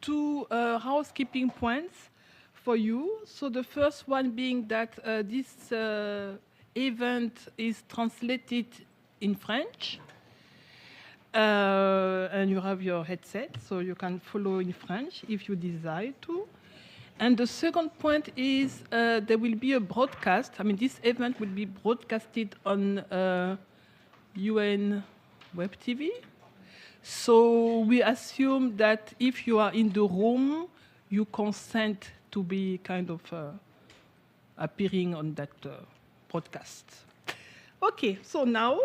two housekeeping points for you. So the first one being that this event is translated in French. And you have your headset, so you can follow in French if you desire to. And the second point is there will be a broadcast. I mean, this event will be broadcasted on UN Web TV. So we assume that if you are in the room, you consent to be kind of appearing on that broadcast. Okay, so now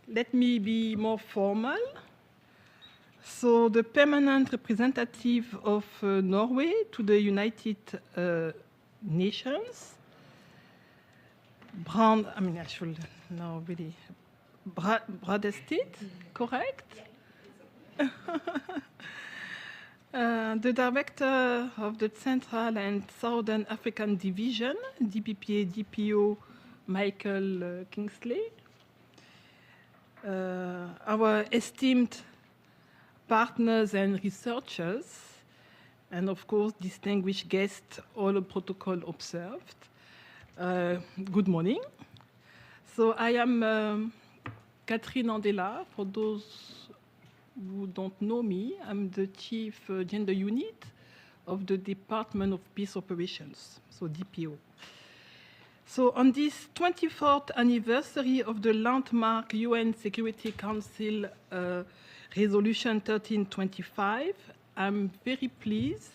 let me be more formal. So the permanent representative of Norway to the United Nations, Bradestit, correct? The director of the Central and Southern African Division, DPPA, DPO, Michael Kingsley. Our esteemed partners and researchers, and of course, distinguished guests, all protocol observed. Good morning. So I am Catherine Andela. For those who don't know me, I'm the Chief Gender Unit of the Department of Peace Operations, so DPO. So on this 24th anniversary of the landmark UN Security Council Resolution 1325, I'm very pleased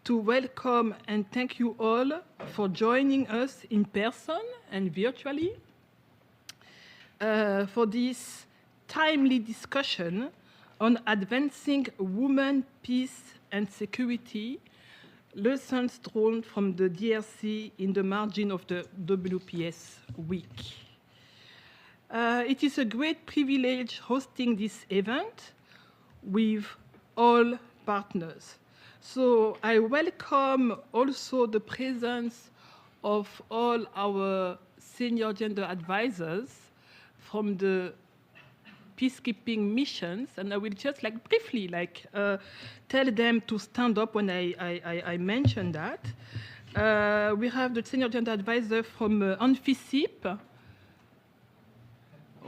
to welcome and thank you all for joining us in person and virtually for this timely discussion on advancing women, peace and security, lessons drawn from the DRC in the margin of the WPS week. It is a great privilege hosting this event with all partners. So I welcome also the presence of all our senior gender advisors from the peacekeeping missions, and I will just briefly tell them to stand up when I mention that. We have the senior gender advisor from UNFICIP,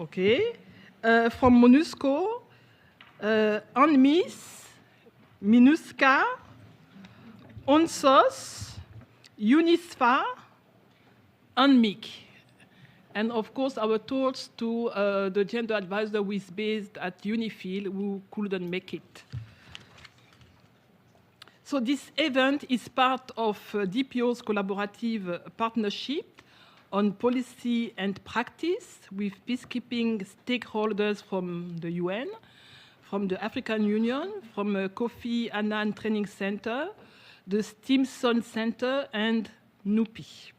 okay, from MONUSCO, UNMISS, MINUSCA, UNSOS, UNISFA, UNMIC. And of course, our thoughts to the gender advisor who is based at UNIFIL, who couldn't make it. So this event is part of DPO's collaborative partnership on policy and practice with peacekeeping stakeholders from the UN, from the African Union, from Kofi Annan Training Center, the Stimson Center, and NUPI.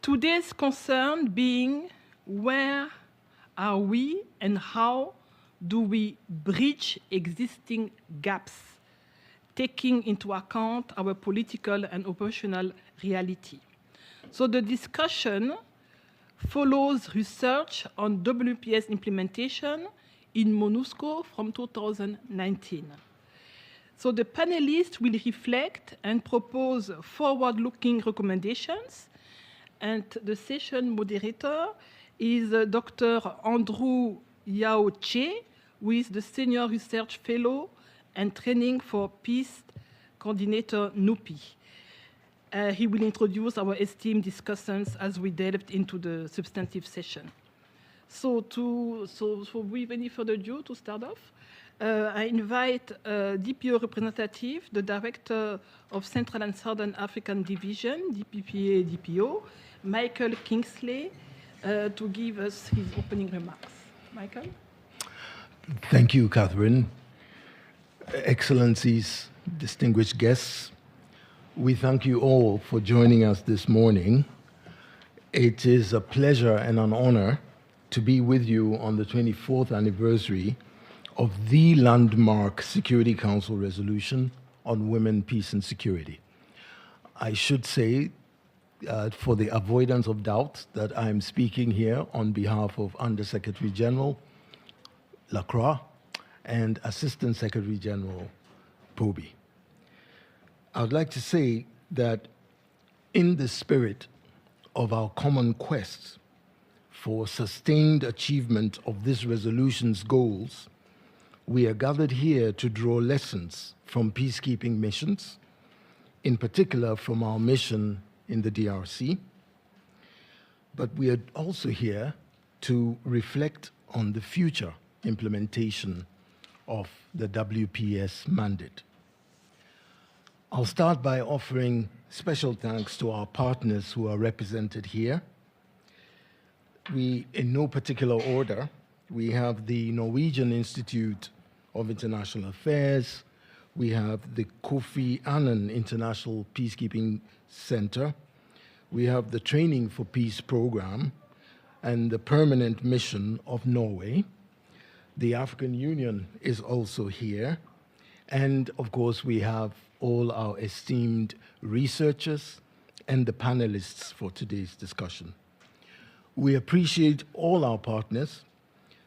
Today's concern being where are we and how do we bridge existing gaps, taking into account our political and operational reality. So the discussion follows research on WPS implementation in MONUSCO from 2019. So the panelists will reflect and propose forward-looking recommendations, and the session moderator is Dr. Andrew Yao Che, who is the Senior Research Fellow and Training for Peace Coordinator NUPI. He will introduce our esteemed discussants as we delved into the substantive session. So with any further ado, to start off, I invite DPO representative, the Director of Central and Southern African Division, DPPA DPO, Michael Kingsley, to give us his opening remarks. Michael? Thank you, Catherine. Excellencies, distinguished guests, we thank you all for joining us this morning. It is a pleasure and an honor to be with you on the 24th anniversary of the landmark Security Council resolution on women, peace, and security. I should say, for the avoidance of doubt, that I am speaking here on behalf of Undersecretary General Lacroix and Assistant Secretary General Pobi. I would like to say that in the spirit of our common quest for sustained achievement of this resolution's goals, we are gathered here to draw lessons from peacekeeping missions, in particular from our mission in the DRC. But we are also here to reflect on the future implementation of the WPS mandate. I'll start by offering special thanks to our partners who are represented here. We, in no particular order, we have the Norwegian Institute of International Affairs, we have the Kofi Annan International Peacekeeping Center, we have the Training for Peace program, and the Permanent Mission of Norway. The African Union is also here. And of course, we have all our esteemed researchers and the panelists for today's discussion. We appreciate all our partners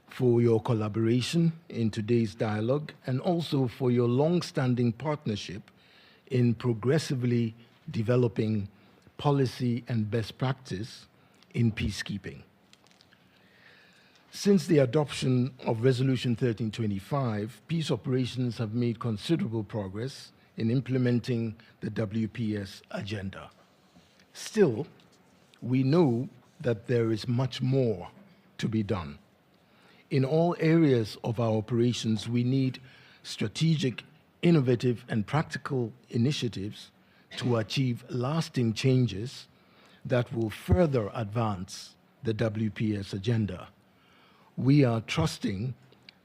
for your collaboration in today's dialogue and also for your long-standing partnership in progressively developing policy and best practice in peacekeeping. Since the adoption of Resolution 1325, peace operations have made considerable progress in implementing the WPS agenda. Still, we know that there is much more to be done. In all areas of our operations, we need strategic, innovative, and practical initiatives to achieve lasting changes that will further advance the WPS agenda. We are trusting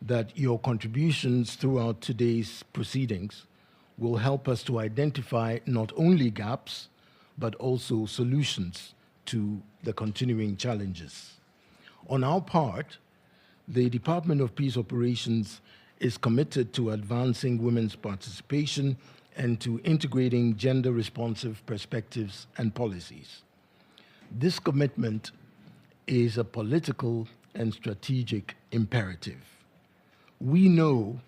that your contributions throughout today's proceedings will help us to identify not only gaps, but also solutions to the continuing challenges. On our part, the Department of Peace Operations is committed to advancing women's participation and to integrating gender-responsive perspectives and policies. This commitment is a political and strategic imperative. We know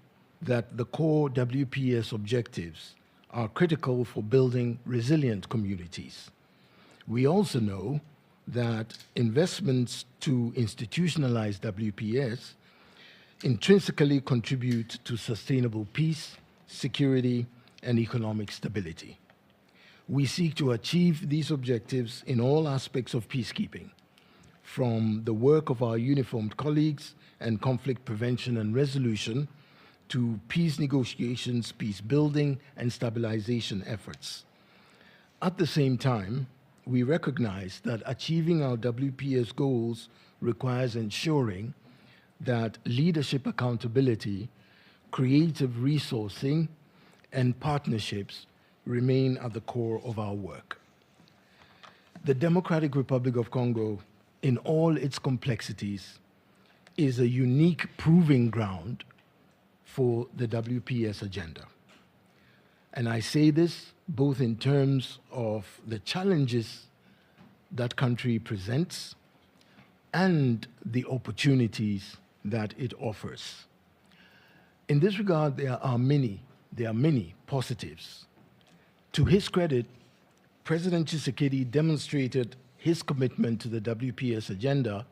that the core WPS objectives are critical for building resilient communities. We also know that investments to institutionalize WPS intrinsically contribute to sustainable peace, security, and economic stability. We seek to achieve these objectives in all aspects of peacekeeping, from the work of our uniformed colleagues and conflict prevention and resolution to peace negotiations, peace building, and stabilization efforts. At the same time, we recognize that achieving our WPS goals requires ensuring that leadership accountability, creative resourcing, and partnerships remain at the core of our work. The Democratic Republic of Congo, in all its complexities, is a unique proving ground for the WPS agenda. And I say this both in terms of the challenges that country presents and the opportunities that it offers. In this regard, there are many positives. To his credit, President Tshisekedi demonstrated his commitment to the WPS agenda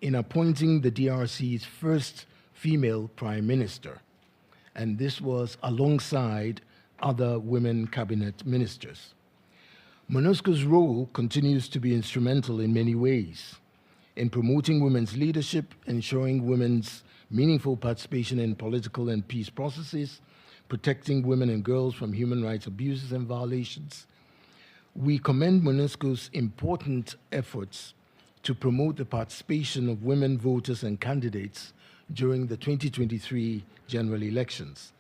in appointing the DRC's first female prime minister, and this was alongside other women cabinet ministers. MONUSCO's role continues to be instrumental in many ways in promoting women's leadership, ensuring women's meaningful participation in political and peace processes, protecting women and girls from human rights abuses and violations. We commend MONUSCO's important efforts to promote the participation of women voters and candidates during the 2023 general elections.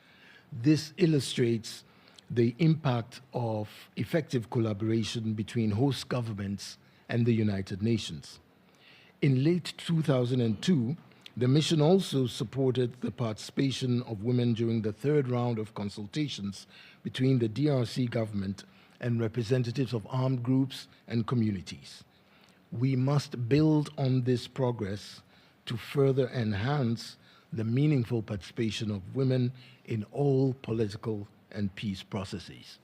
This illustrates the impact of effective collaboration between host governments and the United Nations. In late 2002, the mission also supported the participation of women during the third round of consultations between the DRC government and representatives of armed groups and communities. We must build on this progress to further enhance the meaningful participation of women in all political and peace processes.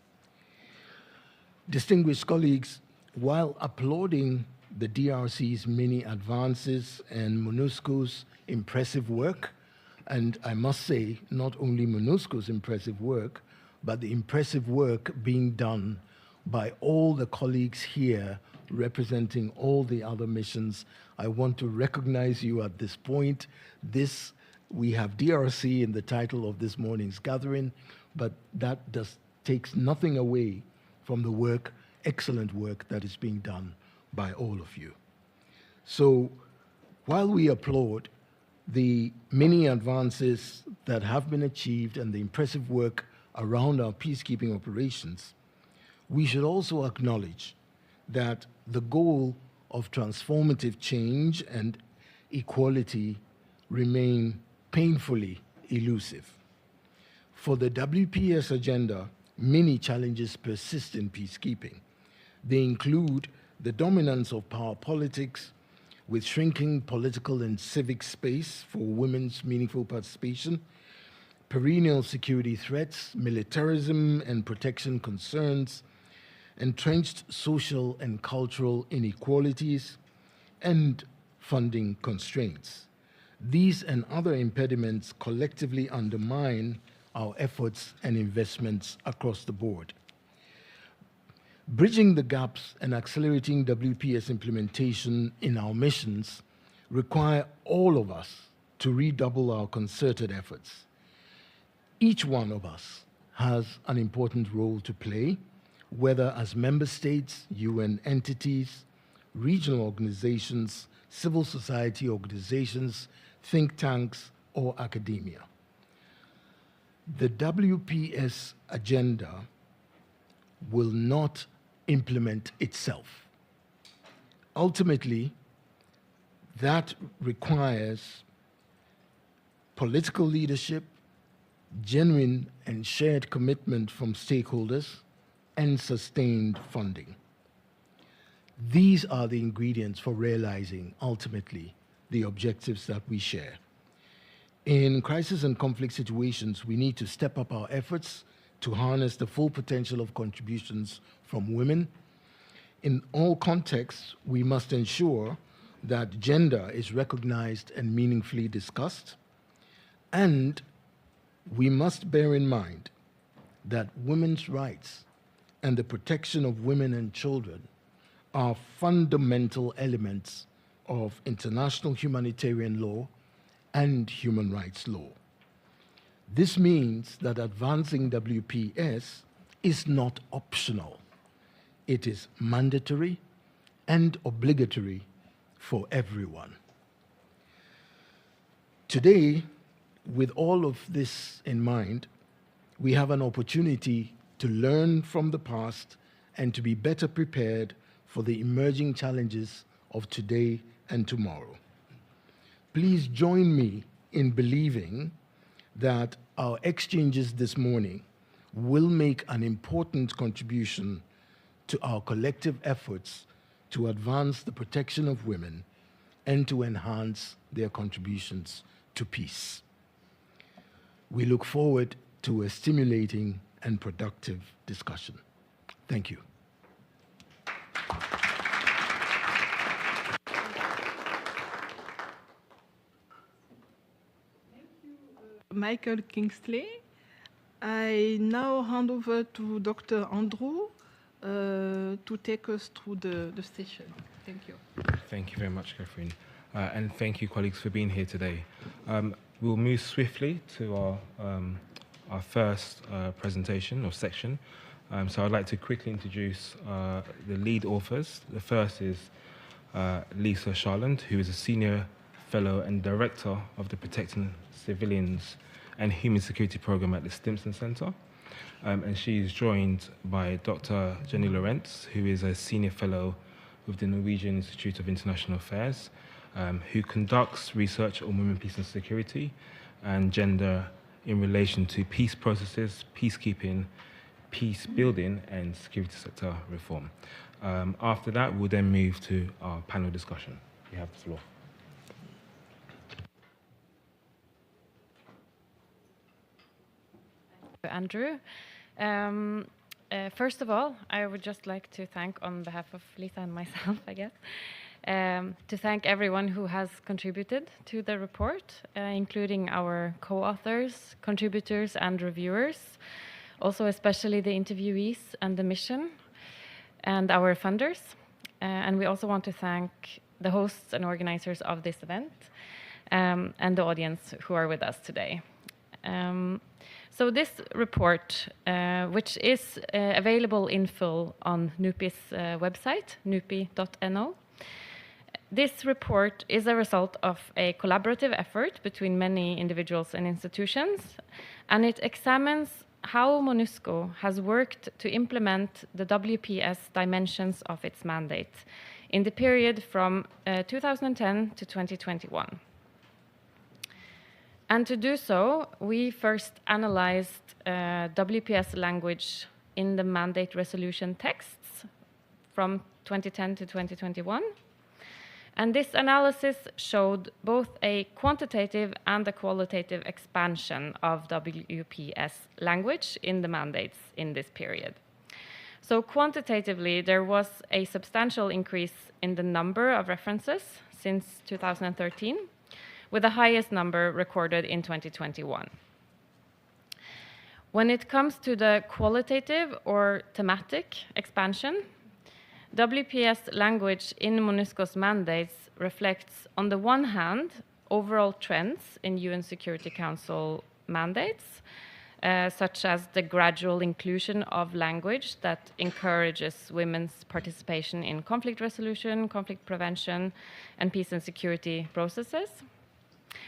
Distinguished colleagues, while applauding the DRC's many advances and MONUSCO's impressive work, and I must say, not only MONUSCO's impressive work, but the impressive work being done by all the colleagues here representing all the other missions, I want to recognize you at this point. We have DRC in the title of this morning's gathering, but that takes nothing away from the work, excellent work that is being done by all of you. So while we applaud the many advances that have been achieved and the impressive work around our peacekeeping operations, we should also acknowledge that the goal of transformative change and equality remain painfully elusive. For the WPS agenda, many challenges persist in peacekeeping. They include the dominance of power politics, with shrinking political and civic space for women's meaningful participation, perennial security threats, militarism and protection concerns, entrenched social and cultural inequalities, and funding constraints. These and other impediments collectively undermine our efforts and investments across the board. Bridging the gaps and accelerating WPS implementation in our missions require all of us to redouble our concerted efforts. Each one of us has an important role to play, whether as member states, UN entities, regional organizations, civil society organizations, think tanks, or academia. The WPS agenda will not implement itself. Ultimately, that requires political leadership, genuine and shared commitment from stakeholders, and sustained funding. These are the ingredients for realizing, ultimately, the objectives that we share. In crisis and conflict situations, we need to step up our efforts to harness the full potential of contributions from women. In all contexts, we must ensure that gender is recognized and meaningfully discussed, and we must bear in mind that women's rights and the protection of women and children are fundamental elements of international humanitarian law and human rights law. This means that advancing WPS is not optional. It is mandatory and obligatory for everyone. Today, with all of this in mind, we have an opportunity to learn from the past and to be better prepared for the emerging challenges of today and tomorrow. Please join me in believing that our exchanges this morning will make an important contribution to our collective efforts to advance the protection of women and to enhance their contributions to peace. We look forward to a stimulating and productive discussion. Thank you. Michael Kingsley. I now hand over to Dr. Andrew to take us through the session. Thank you. Thank you very much, Catherine. And thank you, colleagues, for being here today. We'll move swiftly to our first presentation or section. So I'd like to quickly introduce the lead authors. The first is Lisa Charland, who is a senior fellow and director of the Protecting Civilians and Human Security Program at the Stimson Center. And she is joined by Dr. Jenny Lorentz, who is a senior fellow with the Norwegian Institute of International Affairs, who conducts research on women, peace and security and gender in relation to peace processes, peacekeeping, peace building and security sector reform. After that, we'll then move to our panel discussion. You have the floor. Andrew. First of all, I would just like to thank, on behalf of Lisa and myself, I guess, to thank everyone who has contributed to the report, including our co-authors, contributors, and reviewers, also especially the interviewees and the mission, and our funders. And we also want to thank the hosts and organizers of this event, and the audience who are with us today. So this report, which is available in full on NUPI's website, nupi.no, this report is a result of a collaborative effort between many individuals and institutions, and it examines how MONUSCO has worked to implement the WPS dimensions of its mandate in the period from 2010 to 2021. And to do so, we first analyzed WPS language in the mandate resolution texts from 2010 to 2021. And this analysis showed both a quantitative and a qualitative expansion of WPS language in the mandates in this period. So quantitatively, there was a substantial increase in the number of references since 2013, with the highest number recorded in 2021. When it comes to the qualitative or thematic expansion, WPS language in MONUSCO's mandates reflects, on the one hand, overall trends in UN Security Council mandates, such as the gradual inclusion of language that encourages women's participation in conflict resolution, conflict prevention, and peace and security processes.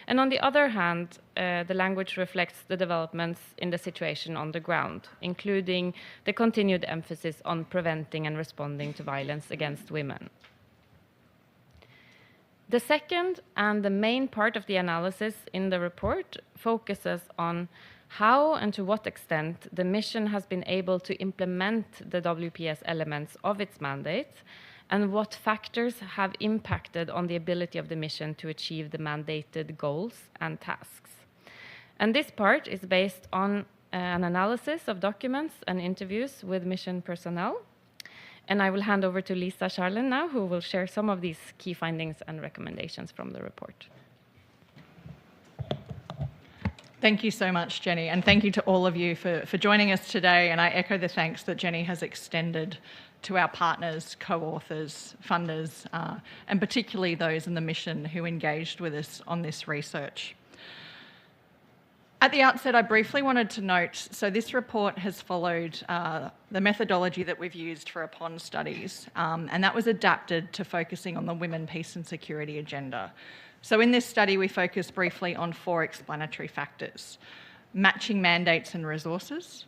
And on the other hand, the language reflects the developments in the situation on the ground, including the continued emphasis on preventing and responding to violence against women. The second and the main part of the analysis in the report focuses on how and to what extent the mission has been able to implement the WPS elements of its mandate, and what factors have impacted on the ability of the mission to achieve the mandated goals and tasks. And this part is based on an analysis of documents and interviews with mission personnel. And I will hand over to Lisa Charlen now, who will share some of these key findings and recommendations from the report. Thank you so much, Jenny, and thank you to all of you for joining us today. And I echo the thanks that Jenny has extended to our partners, co-authors, funders, and particularly those in the mission who engaged with us on this research. At the outset, I briefly wanted to note, so this report has followed the methodology that we've used for upon studies, and that was adapted to focusing on the women, peace and security agenda. So in this study, we focused briefly on 4 explanatory factors: matching mandates and resources,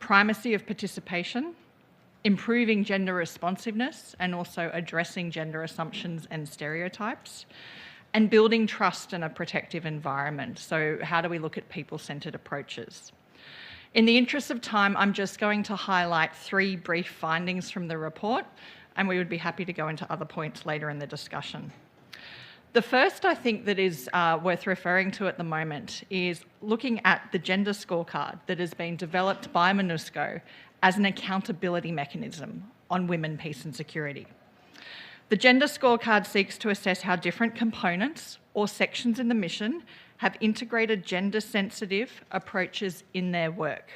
primacy of participation, improving gender responsiveness and also addressing gender assumptions and stereotypes, and building trust in a protective environment. So how do we look at people-centred approaches? In the interest of time, I'm just going to highlight 3 brief findings from the report, and we would be happy to go into other points later in the discussion. The first, I think, that is worth referring to at the moment is looking at the gender scorecard that has been developed by MONUSCO as an accountability mechanism on women, peace and security. The gender scorecard seeks to assess how different components or sections in the mission have integrated gender-sensitive approaches in their work.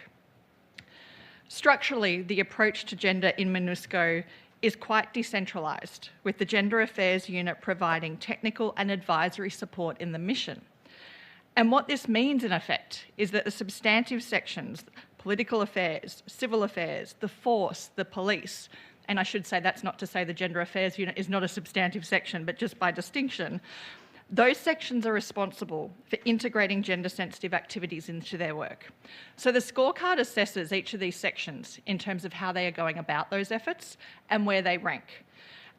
Structurally, the approach to gender in MONUSCO is quite decentralised, with the Gender Affairs Unit providing technical and advisory support in the mission. And what this means, in effect, is that the substantive sections, political affairs, civil affairs, the force, the police, and I should say that's not to say the Gender Affairs Unit is not a substantive section, but just by distinction, those sections are responsible for integrating gender-sensitive activities into their work. So the scorecard assesses each of these sections in terms of how they are going about those efforts and where they rank.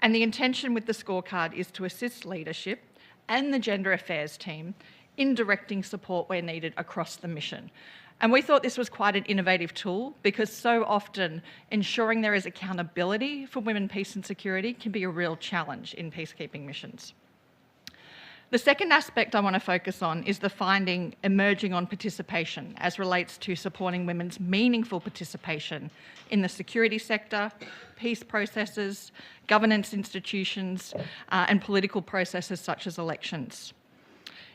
And the intention with the scorecard is to assist leadership and the gender affairs team in directing support where needed across the mission. And we thought this was quite an innovative tool because so often ensuring there is accountability for women, peace and security can be a real challenge in peacekeeping missions. The second aspect I want to focus on is the finding emerging on participation as relates to supporting women's meaningful participation in the security sector, peace processes, governance institutions, and political processes such as elections.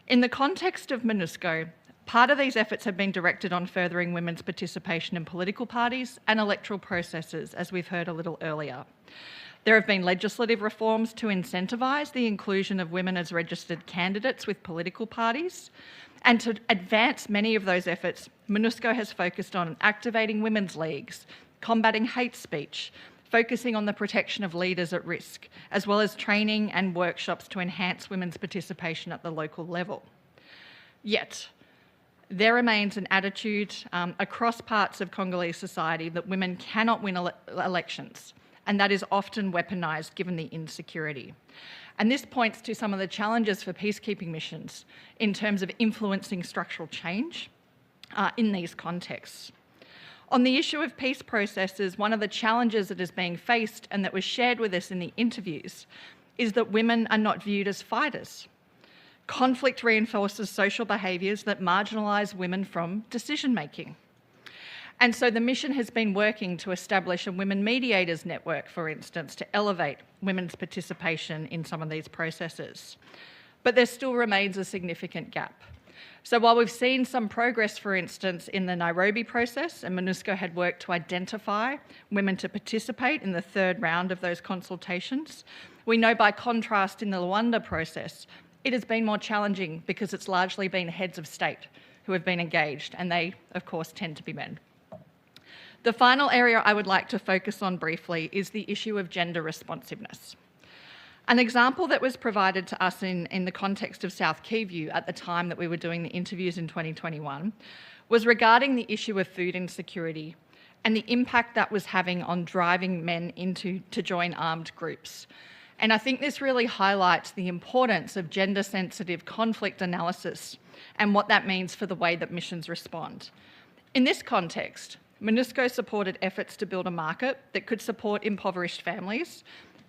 In the context of MONUSCO, part of these efforts have been directed on furthering women's participation in political parties and electoral processes, as we've heard a little earlier. There have been legislative reforms to incentivise the inclusion of women as registered candidates with political parties. And to advance many of those efforts, MONUSCO has focused on activating women's leagues, combating hate speech, focusing on the protection of leaders at risk, as well as training and workshops to enhance women's participation at the local level. Yet, there remains an attitude across parts of Congolese society that women cannot win elections, and that is often weaponised given the insecurity. And this points to some of the challenges for peacekeeping missions in terms of influencing structural change in these contexts. On the issue of peace processes, one of the challenges that is being faced and that was shared with us in the interviews is that women are not viewed as fighters. Conflict reinforces social behaviours that marginalise women from decision-making. And so the mission has been working to establish a women mediators network, for instance, to elevate women's participation in some of these processes. But there still remains a significant gap. So while we've seen some progress, for instance, in the Nairobi process, and MONUSCO had worked to identify women to participate in the third round of those consultations, we know by contrast in the Luanda process, it has been more challenging because it's largely been heads of state who have been engaged, and they, of course, tend to be men. The final area I would like to focus on briefly is the issue of gender responsiveness. An example that was provided to us in the context of South Kivu at the time that we were doing the interviews in 2021 was regarding the issue of food insecurity and the impact that was having on driving men to join armed groups. And I think this really highlights the importance of gender-sensitive conflict analysis and what that means for the way that missions respond. In this context, MONUSCO supported efforts to build a market that could support impoverished families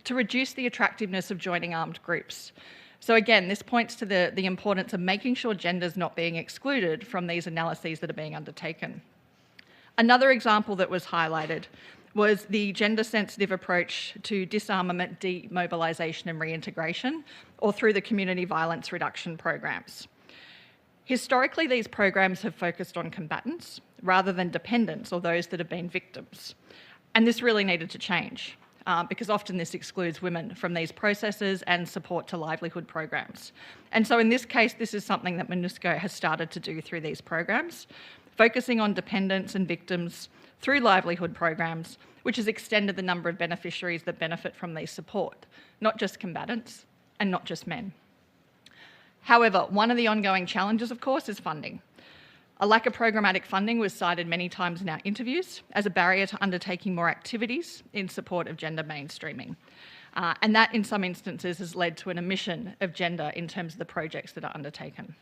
to reduce the attractiveness of joining armed groups. So again, this points to the importance of making sure gender's not being excluded from these analyses that are being undertaken. Another example that was highlighted was the gender-sensitive approach to disarmament, demobilisation and reintegration, or through the community violence reduction programs. Historically, these programs have focused on combatants rather than dependents or those that have been victims. And this really needed to change. Because often this excludes women from these processes and support to livelihood programs. And so in this case, this is something that MONUSCO has started to do through these programs, focusing on dependents and victims through livelihood programs, which has extended the number of beneficiaries that benefit from these support, not just combatants and not just men. However, one of the ongoing challenges, of course, is funding. A lack of programmatic funding was cited many times in our interviews as a barrier to undertaking more activities in support of gender mainstreaming. And that, in some instances, has led to an omission of gender in terms of the projects that are undertaken.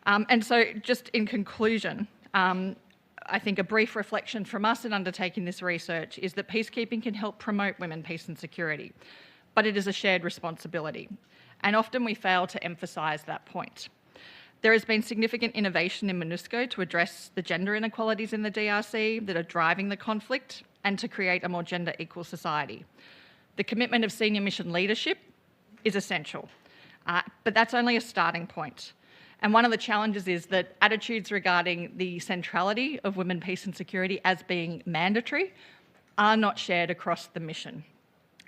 And so, just in conclusion, I think a brief reflection from us in undertaking this research is that peacekeeping can help promote women, peace and security, but it is a shared responsibility. And often we fail to emphasise that point. There has been significant innovation in MONUSCO to address the gender inequalities in the DRC that are driving the conflict and to create a more gender equal society. The commitment of senior mission leadership is essential, but that's only a starting point. And one of the challenges is that attitudes regarding the centrality of women, peace and security as being mandatory are not shared across the mission.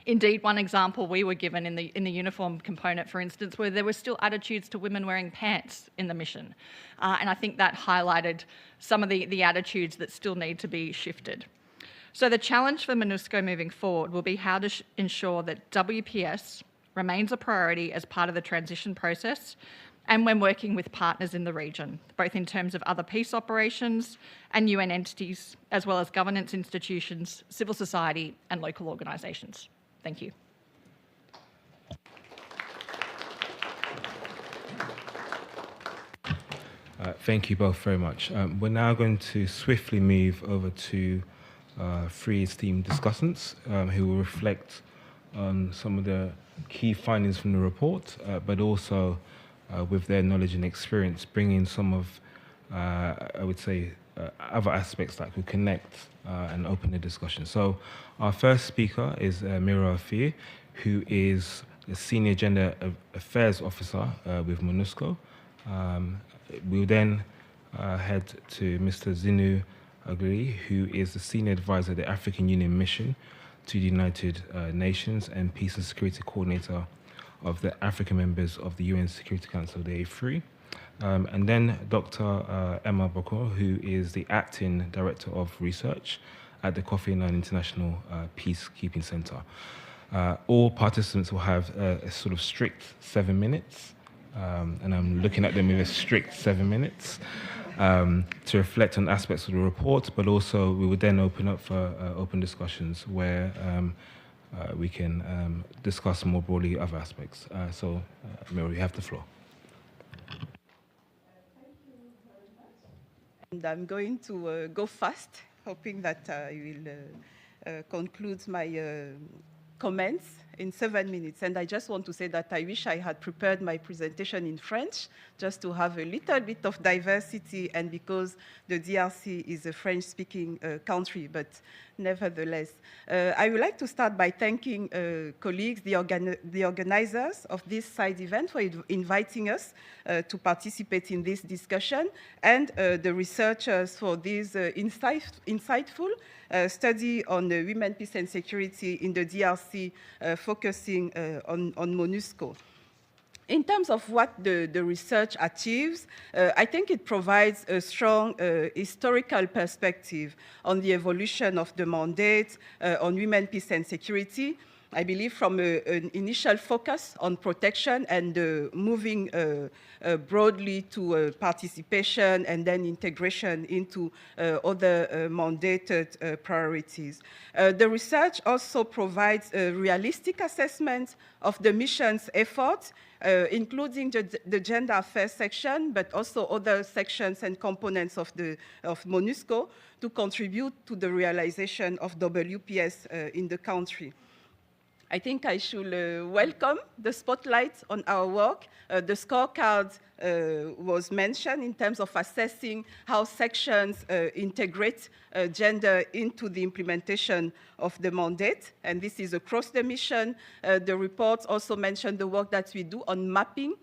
Indeed, one example we were given in the uniform component, for instance, where there were still attitudes to women wearing pants in the mission. And I think that highlighted some of the attitudes that still need to be shifted. So the challenge for MONUSCO moving forward will be how to ensure that WPS remains a priority as part of the transition process and when working with partners in the region, both in terms of other peace operations and UN entities, as well as governance institutions, civil society and local organisations. Thank you. Thank you both very much. We're now going to swiftly move over to three esteemed discussants who will reflect on some of the key findings from the report, but also with their knowledge and experience, bring in some of, I would say, other aspects that could connect and open the discussion. So our first speaker is Mira Afie, who is the Senior Gender Affairs Officer with MONUSCO. We'll then head to Mr. Zinu Agui, who is the Senior Advisor of the African Union Mission to the United Nations and Peace and Security Coordinator of the African members of the UN Security Council, the A3. And then Dr. Emma Boko, who is the Acting Director of Research at the Kofi Annan International Peacekeeping Center. All participants will have a sort of strict 7 minutes, and I'm looking at them with a strict 7 minutes to reflect on aspects of the report, but also we would then open up for open discussions where we can discuss more broadly other aspects. So, Mira, you have the floor. And I'm going to go fast, hoping that I will conclude my comments in 7 minutes. And I just want to say that I wish I had prepared my presentation in French, just to have a little bit of diversity, and because the DRC is a French-speaking country, but nevertheless. I would like to start by thanking colleagues, the organizers of this side event, for inviting us to participate in this discussion, and the researchers for this insightful study on women, peace and security in the DRC, focusing on MONUSCO. In terms of what the research achieves, I think it provides a strong historical perspective on the evolution of the mandate on women, peace and security. I believe from an initial focus on protection and moving broadly to participation and then integration into other mandated priorities. The research also provides a realistic assessment of the mission's efforts, including the gender affairs section, but also other sections and components of MONUSCO to contribute to the realization of WPS in the country. I think I should welcome the spotlight on our work. The scorecard was mentioned in terms of assessing how sections integrate gender into the implementation of the mandate, and this is across the mission. The report also mentioned the work that we do on mapping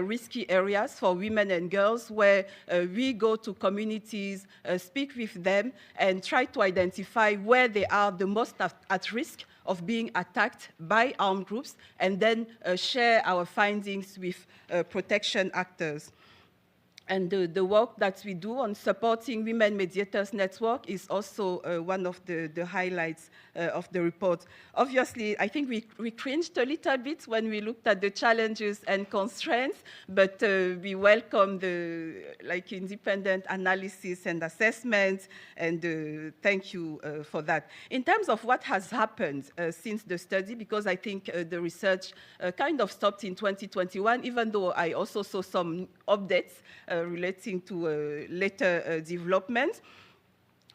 risky areas for women and girls, where we go to communities, speak with them, and try to identify where they are the most at risk of being attacked by armed groups, and then share our findings with protection actors. And the work that we do on supporting Women Mediators Network is also one of the highlights of the report. Obviously, I think we cringed a little bit when we looked at the challenges and constraints, but we welcome the independent analysis and assessment, and thank you for that. In terms of what has happened since the study, because I think the research kind of stopped in 2021, even though I also saw some updates relating to later developments.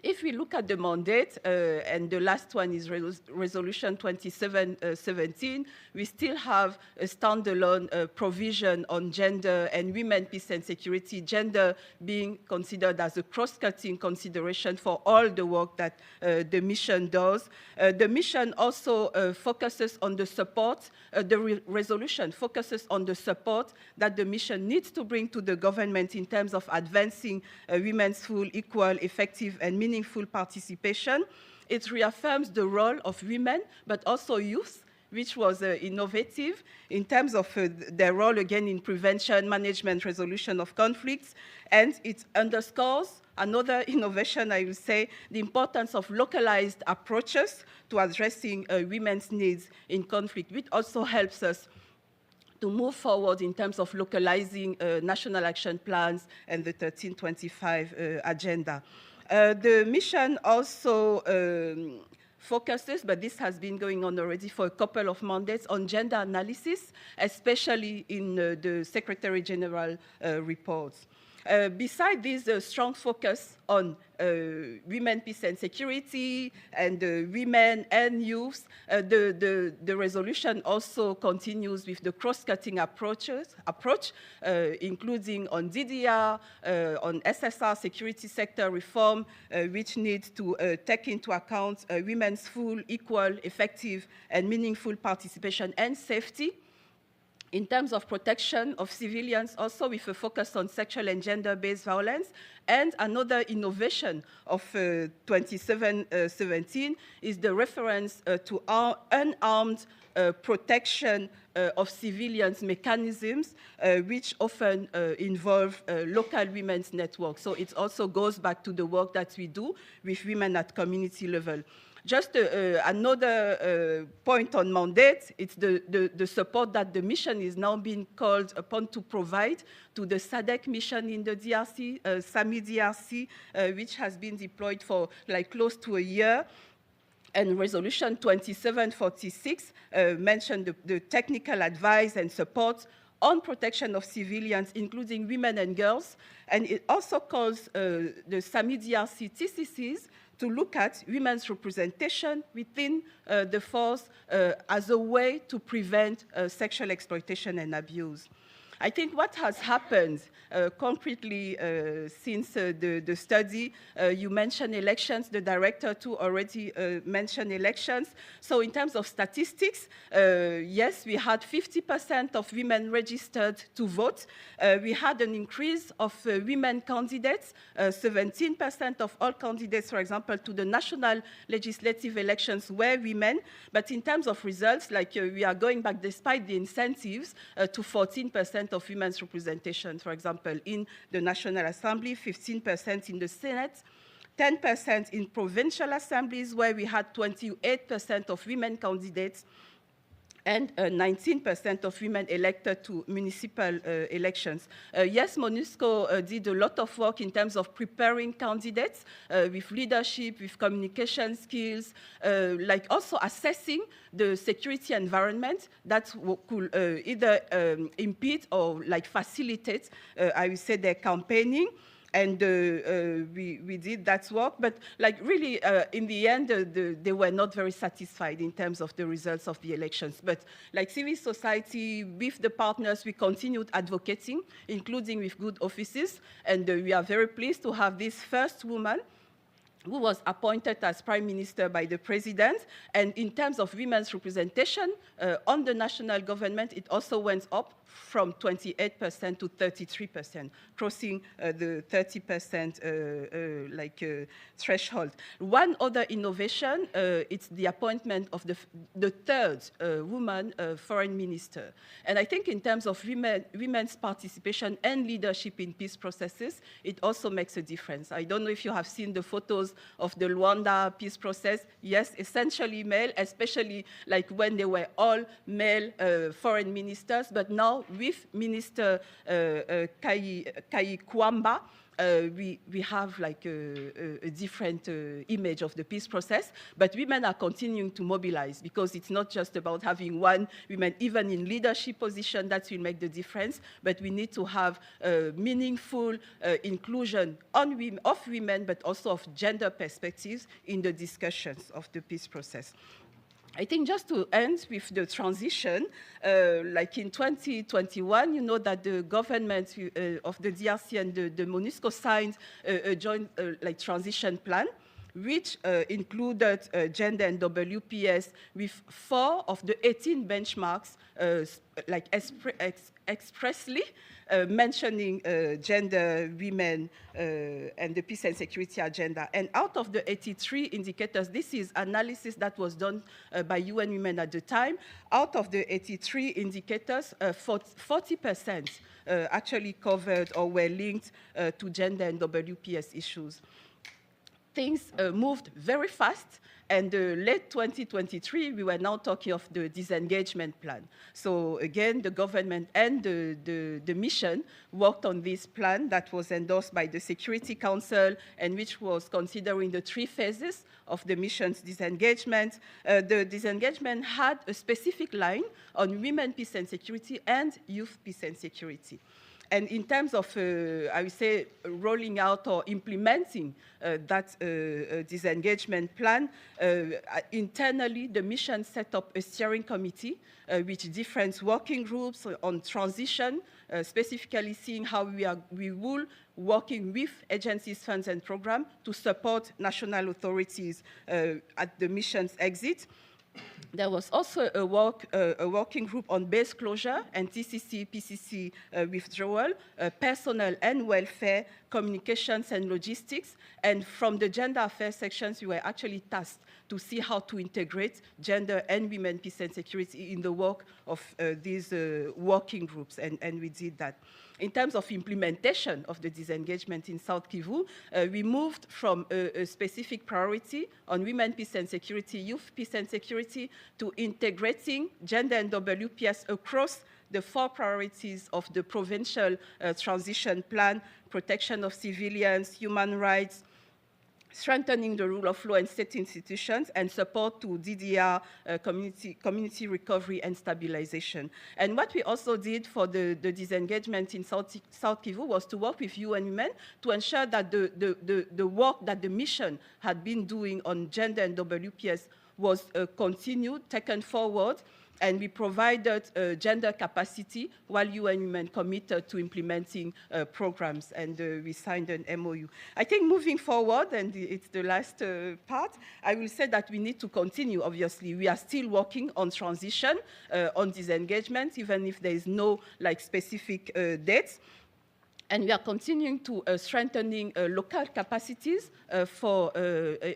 If we look at the mandate, and the last one is Resolution 2717, we still have a standalone provision on gender and women, peace and security, gender being considered as a cross-cutting consideration for all the work that the mission does. The mission also focuses on the support, the resolution focuses on the support that the mission needs to bring to the government in terms of advancing women's full, equal, effective, and meaningful participation. It reaffirms the role of women, but also youth, which was innovative in terms of their role, again, in prevention, management, resolution of conflicts. And it underscores another innovation, I would say, the importance of localized approaches to addressing women's needs in conflict, which also helps us to move forward in terms of localizing national action plans and the 1325 agenda. The mission also focuses, but this has been going on already for a couple of mandates, on gender analysis, especially in the Secretary General reports. Besides this strong focus on women, peace and security, and women and youth, the resolution also continues with the cross-cutting approach, including on DDR, on SSR, security sector reform, which needs to take into account women's full, equal, effective, and meaningful participation and safety. In terms of protection of civilians, also with a focus on sexual and gender-based violence. And another innovation of 2017 is the reference to our unarmed protection of civilians mechanisms, which often involve local women's networks. So it also goes back to the work that we do with women at community level. Just another point on mandate, it's the support that the mission is now being called upon to provide to the SADC mission in the DRC, SAMI DRC, which has been deployed for like close to a year. And Resolution 2746 mentioned the technical advice and support on protection of civilians, including women and girls. And it also calls the SAMI DRC TCCs to look at women's representation within the force as a way to prevent sexual exploitation and abuse. I think what has happened concretely since the study, you mentioned elections, the director too already mentioned elections. So in terms of statistics, yes, we had 50% of women registered to vote. We had an increase of women candidates, 17% of all candidates, for example, to the national legislative elections were women. But in terms of results, like we are going back despite the incentives to 14% of women's representation, for example, in the National Assembly, 15% in the Senate, 10% in provincial assemblies, where we had 28% of women candidates, and 19% of women elected to municipal elections. Yes, MONUSCO did a lot of work in terms of preparing candidates with leadership, with communication skills, like also assessing the security environment that could either impede or like facilitate, I would say, their campaigning. And we did that work, but like really, in the end, they were not very satisfied in terms of the results of the elections. But like civil society, with the partners, we continued advocating, including with good offices, and we are very pleased to have this first woman who was appointed as Prime Minister by the President. And in terms of women's representation on the national government, it also went up from 28% to 33%, crossing the 30% threshold. One innovation innovation, it's the appointment of the third woman foreign minister. And I think in terms of women's participation and leadership in peace processes, it also makes a difference. I don't know if you have seen the photos of the Luanda peace process. Yes, essentially male, especially like when they were all male foreign ministers, but now with Minister Kai Kwamba, we have like a different image of the peace process, but women are continuing to mobilize because it's not just about having one woman, even in leadership position, that will make the difference, but we need to have meaningful inclusion of women, but also of gender perspectives in the discussions of the peace process. I think just to end with the transition, like in 2021, you know that the government of the DRC and the MONUSCO signed a joint like transition plan, which included gender and WPS with 4 of the 18 benchmarks like expressly mentioning gender, women, and the peace and security agenda. And out of the 83 indicators, this is analysis that was done by UN Women at the time. Out of the 83 indicators, 40% actually covered or were linked to gender and WPS issues. Things moved very fast, and late 2023, we were now talking of the disengagement plan. So again, the government and the mission worked on this plan that was endorsed by the Security Council and which was considering the 3 phases of the mission's disengagement. The disengagement had a specific line on women, peace and security, and youth, peace and security. And in terms of, I would say, rolling out or implementing that disengagement plan, internally, the mission set up a steering committee with different working groups on transition, specifically seeing how we will working with agencies, funds, and programs to support national authorities at the mission's exit. There was also a working group on base closure and TCC, PCC withdrawal, personnel and welfare, communications and logistics. And from the gender affairs sections, we were actually tasked to see how to integrate gender and women, peace and security in the work of these working groups, and we did that. In terms of implementation of the disengagement in South Kivu, we moved from a specific priority on women, peace and security, youth, peace and security, to integrating gender and WPS across the 4 priorities of the provincial transition plan: protection of civilians, human rights, strengthening the rule of law and state institutions, and support to DDR, community recovery and stabilization. And what we also did for the disengagement in South Kivu was to work with UN Women to ensure that the work that the mission had been doing on gender and WPS was continued, taken forward, and we provided gender capacity while UN Women committed to implementing programs, and we signed an MOU. I think moving forward, and it's the last part, I will say that we need to continue, obviously. We are still working on transition, on disengagement, even if there is no specific dates. And we are continuing to strengthening local capacities for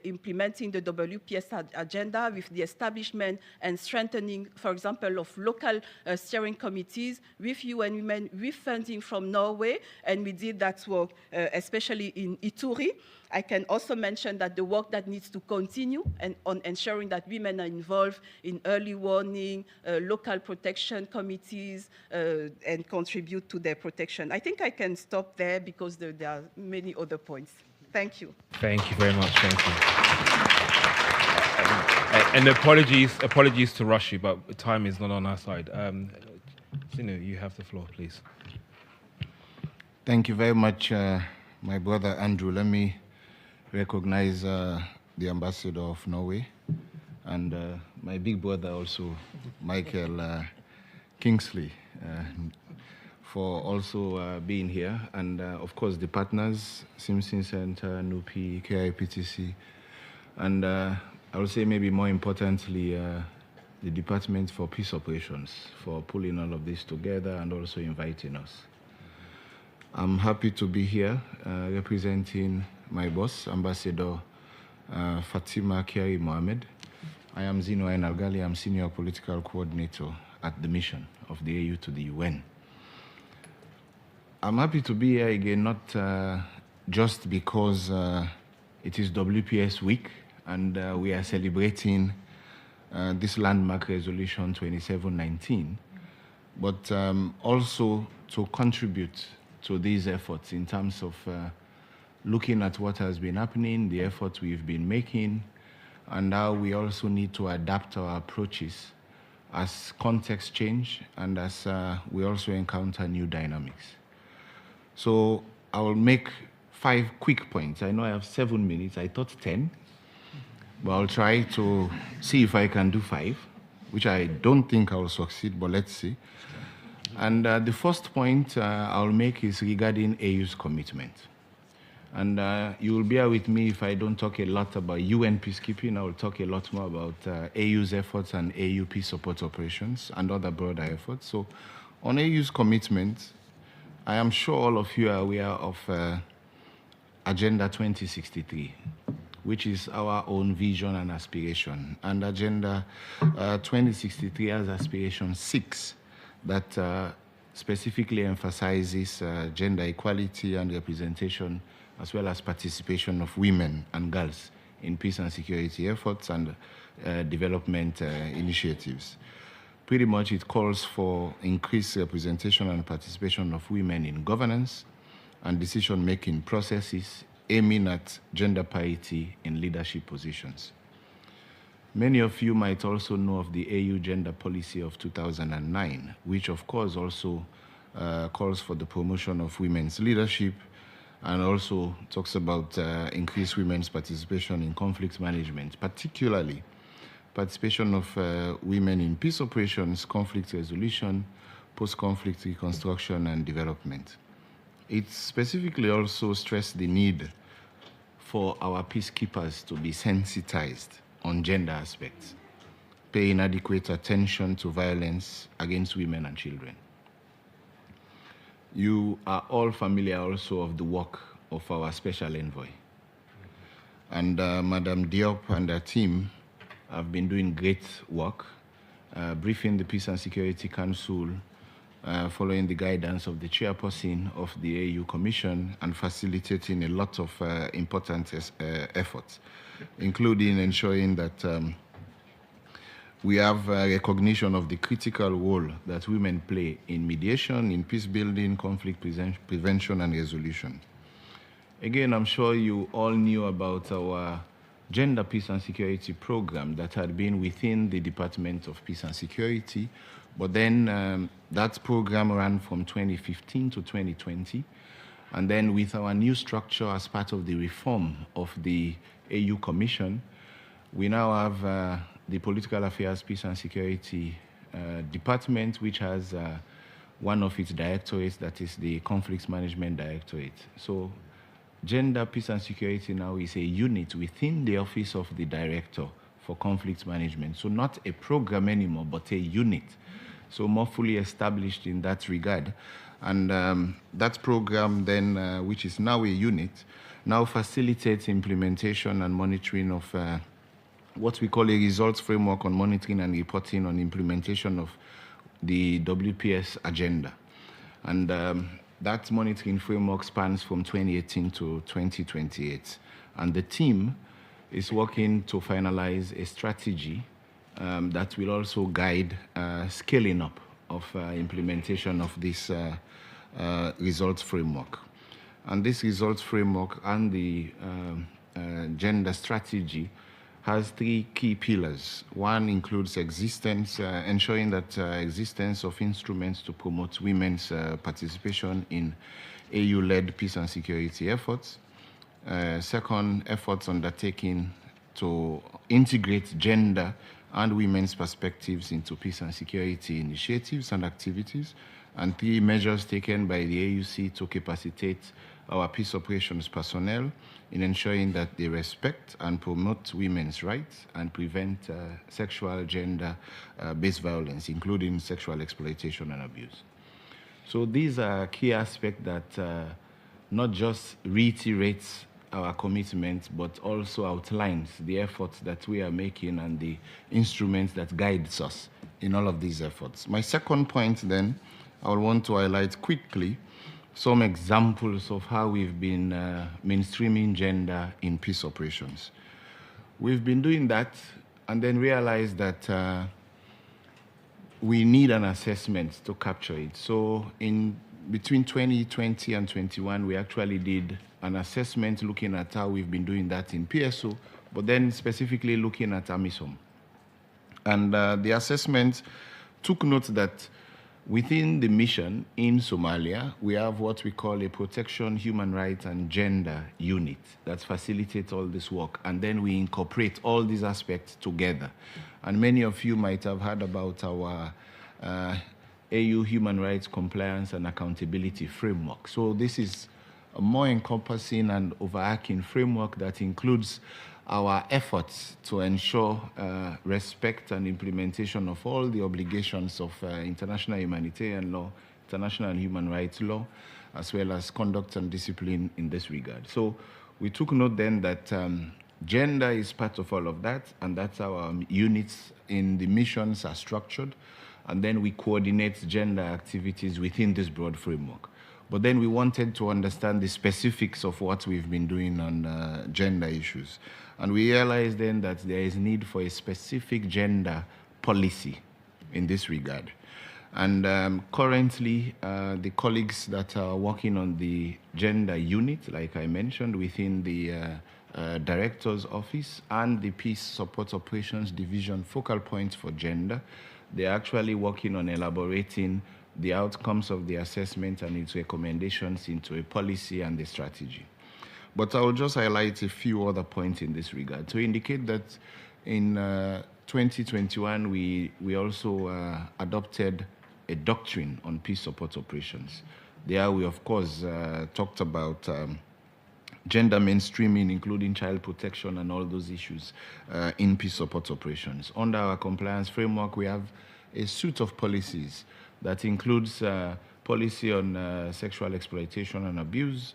implementing the WPS agenda with the establishment and strengthening, for example, of local steering committees with UN Women, with funding from Norway, and we did that work especially in Ituri. I can also mention that the work that needs to continue and on ensuring that women are involved in early warning, local protection committees, and contribute to their protection. I think I can stop there because there are many other points. Thank you. Thank you very much. Thank you. And apologies to rush you, but time is not on our side. Zinu, you have the floor, please. Thank you very much, my brother Andrew. Let me recognize the ambassador of Norway and my big brother also, Michael Kingsley, for also being here. And of course, the partners, Simpson Center, NUPI, KIPTC, and I would say maybe more importantly, the Department for Peace Operations for pulling all of this together and also inviting us. I'm happy to be here representing my boss, Ambassador Fatima Kiari Mohamed. I am Zino Algali. I'm Senior Political Coordinator at the mission of the AU to the UN. I'm happy to be here again, not just because it is WPS week and we are celebrating this landmark resolution 2719, but also to contribute to these efforts in terms of looking at what has been happening, the efforts we've been making, and how we also need to adapt our approaches as context change and as we also encounter new dynamics. So I will make 5 quick points. I know I have 7 minutes. I thought 10, but I'll try to see if I can do 5, which I don't think I'll succeed, but let's see. And the first point I'll make is regarding AU's commitment. And you will bear with me if I don't talk a lot about UN peacekeeping. I will talk a lot more about AU's efforts and AU peace support operations and other broader efforts. So on AU's commitment, I am sure all of you are aware of Agenda 2063, which is our own vision and aspiration. And Agenda 2063 has aspiration 6 that specifically emphasizes gender equality and representation, as well as participation of women and girls in peace and security efforts and development initiatives. Pretty much it calls for increased representation and participation of women in governance and decision-making processes, aiming at gender parity in leadership positions. Many of you might also know of the AU Gender Policy of 2009, which of course also calls for the promotion of women's leadership, and also talks about increased women's participation in conflict management, particularly participation of women in peace operations, conflict resolution, post-conflict reconstruction and development. It specifically also stressed the need for our peacekeepers to be sensitized on gender aspects, paying adequate attention to violence against women and children. You are all familiar also of the work of our special envoy. And Madam Diop and her team have been doing great work, briefing the Peace and Security Council, following the guidance of the chairperson of the AU Commission, and facilitating a lot of important efforts, including ensuring that we have recognition of the critical role that women play in mediation, in peace building, conflict prevention and resolution. Again, I'm sure you all knew about our Gender Peace and Security program that had been within the Department of Peace and Security, but then that program ran from 2015 to 2020. And then with our new structure as part of the reform of the AU Commission, we now have the Political Affairs, Peace and Security Department, which has one of its directorates, that is the Conflicts Management Directorate. So Gender, Peace and Security now is a unit within the Office of the Director for Conflict Management. So not a program anymore, but a unit. So more fully established in that regard. And that program then, which is now a unit, now facilitates implementation and monitoring of what we call a results framework on monitoring and reporting on implementation of the WPS agenda. And that monitoring framework spans from 2018 to 2028. And the team is working to finalize a strategy that will also guide scaling up of implementation of this results framework. And this results framework and the gender strategy has three key pillars. One includes ensuring that existence of instruments to promote women's participation in AU-led peace and security efforts. Second, efforts undertaken to integrate gender and women's perspectives into peace and security initiatives and activities. And three, measures taken by the AUC to capacitate our peace operations personnel in ensuring that they respect and promote women's rights and prevent sexual, gender-based violence, including sexual exploitation and abuse. So these are key aspects that not just reiterates our commitment, but also outlines the efforts that we are making and the instruments that guides us in all of these efforts. My second point then, I want to highlight quickly some examples of how we've been mainstreaming gender in peace operations. We've been doing that and then realized that we need an assessment to capture it. So between 2020 and 21, we actually did an assessment looking at how we've been doing that in PSO, but then specifically looking at AMISOM. And the assessment took note that within the mission in Somalia, we have what we call a protection, human rights, and gender unit that facilitates all this work. And then we incorporate all these aspects together. And many of you might have heard about our AU Human Rights Compliance and Accountability Framework. So this is a more encompassing and overarching framework that includes our efforts to ensure respect and implementation of all the obligations of international humanitarian law, international and human rights law, as well as conduct and discipline in this regard. So we took note then that gender is part of all of that, and that's how our units in the missions are structured. And then we coordinate gender activities within this broad framework. But then we wanted to understand the specifics of what we've been doing on gender issues. And we realized then that there is need for a specific gender policy in this regard. And currently, the colleagues that are working on the gender unit, like I mentioned, within the Director's Office and the Peace Support Operations Division focal points for gender, they're actually working on elaborating the outcomes of the assessment and its recommendations into a policy and a strategy. But I will just highlight a few other points in this regard to indicate that in 2021, we also adopted a doctrine on peace support operations. There we, of course, talked about gender mainstreaming, including child protection and all those issues in peace support operations. Under our compliance framework, we have a suite of policies that includes policy on sexual exploitation and abuse,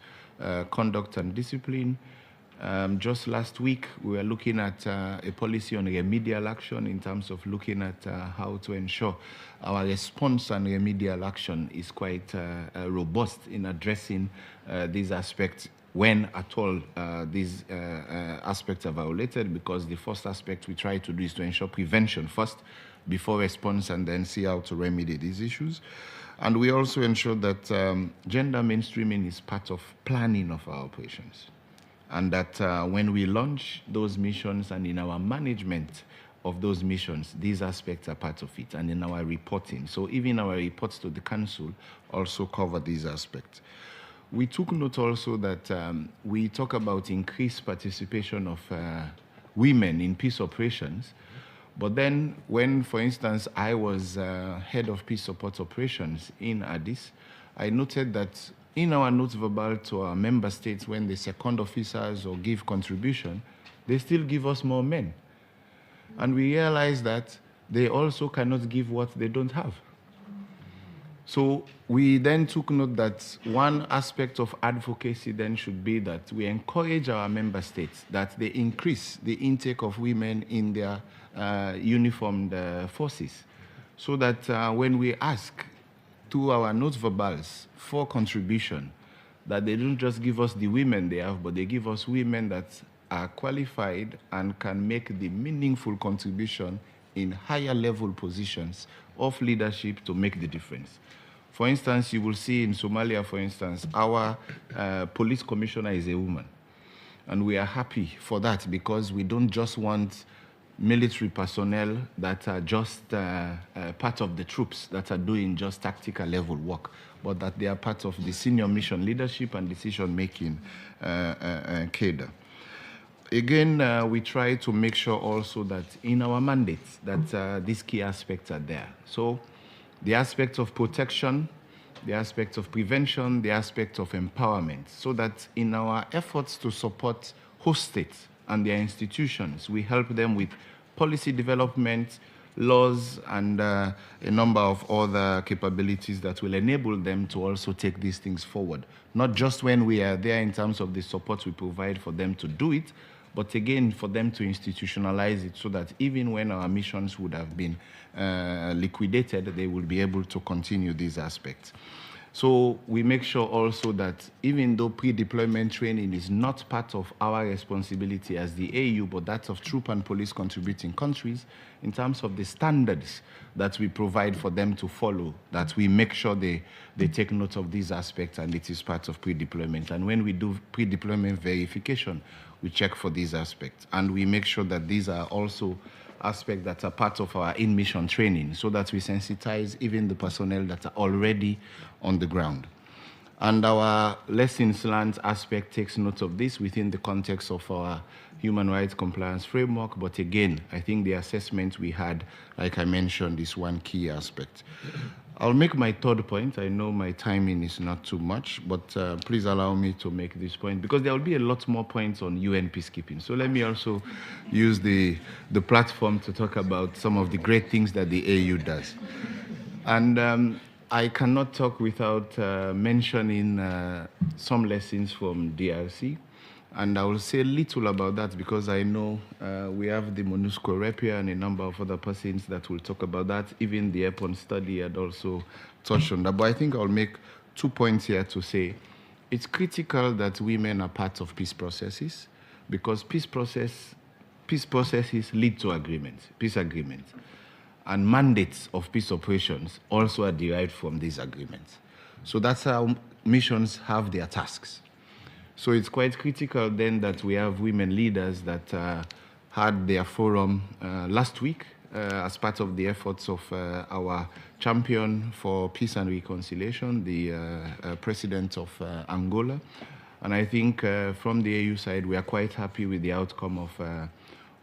conduct and discipline. Just last week, we were looking at a policy on remedial action in terms of looking at how to ensure our response and remedial action is quite robust in addressing these aspects when at all these aspects are violated, because the first aspect we try to do is to ensure prevention first before response and then see how to remedy these issues. And we also ensure that gender mainstreaming is part of planning of our operations. And that when we launch those missions and in our management of those missions, these aspects are part of it, and in our reporting. So even our reports to the Council also cover these aspects. We took note also that we talk about increased participation of women in peace operations. But then when, for instance, I was head of peace support operations in Addis, I noted that in our notes verbal to our member states, when they second officers or give contribution, they still give us more men. And we realized that they also cannot give what they don't have. So we then took note that one aspect of advocacy then should be that we encourage our member states that they increase the intake of women in their uniformed forces, so that when we ask to our notes verbals for contribution, that they don't just give us the women they have, but they give us women that are qualified and can make the meaningful contribution in higher level positions of leadership to make the difference. For instance, you will see in Somalia, for instance, our police commissioner is a woman. And we are happy for that, because we don't just want military personnel that are just part of the troops that are doing just tactical level work, but that they are part of the senior mission leadership and decision-making cadre. Again, we try to make sure also that in our mandates that these key aspects are there. So the aspect of protection, the aspect of prevention, the aspect of empowerment, so that in our efforts to support host states and their institutions, we help them with policy development, laws, and a number of other capabilities that will enable them to also take these things forward. Not just when we are there in terms of the support we provide for them to do it, but again, for them to institutionalize it so that even when our missions would have been liquidated, they will be able to continue these aspects. So we make sure also that even though pre-deployment training is not part of our responsibility as the AU, but that of troop and police contributing countries, in terms of the standards that we provide for them to follow, that we make sure they take note of these aspects and it is part of pre-deployment. And when we do pre-deployment verification, we check for these aspects. And we make sure that these are also aspects that are part of our in-mission training, so that we sensitize even the personnel that are already on the ground. And our lessons learned aspect takes note of this within the context of our human rights compliance framework. But again, I think the assessment we had, like I mentioned, is one key aspect. I'll make my third point. I know my timing is not too much, but please allow me to make this point, because there will be a lot more points on UN peacekeeping. So let me also use the platform to talk about some of the great things that the AU does. And I cannot talk without mentioning some lessons from DRC. And I will say little about that because I know we have the MONUSCO rep here and a number of other persons that will talk about that. Even the EPON study had also touched on that. But I think I'll make 2 points here to say it's critical that women are part of peace processes, because peace processes lead to agreements, peace agreements. And mandates of peace operations also are derived from these agreements. So that's how missions have their tasks. So it's quite critical then that we have women leaders that had their forum last week as part of the efforts of our champion for peace and reconciliation, the president of Angola. And I think from the AU side, we are quite happy with the outcome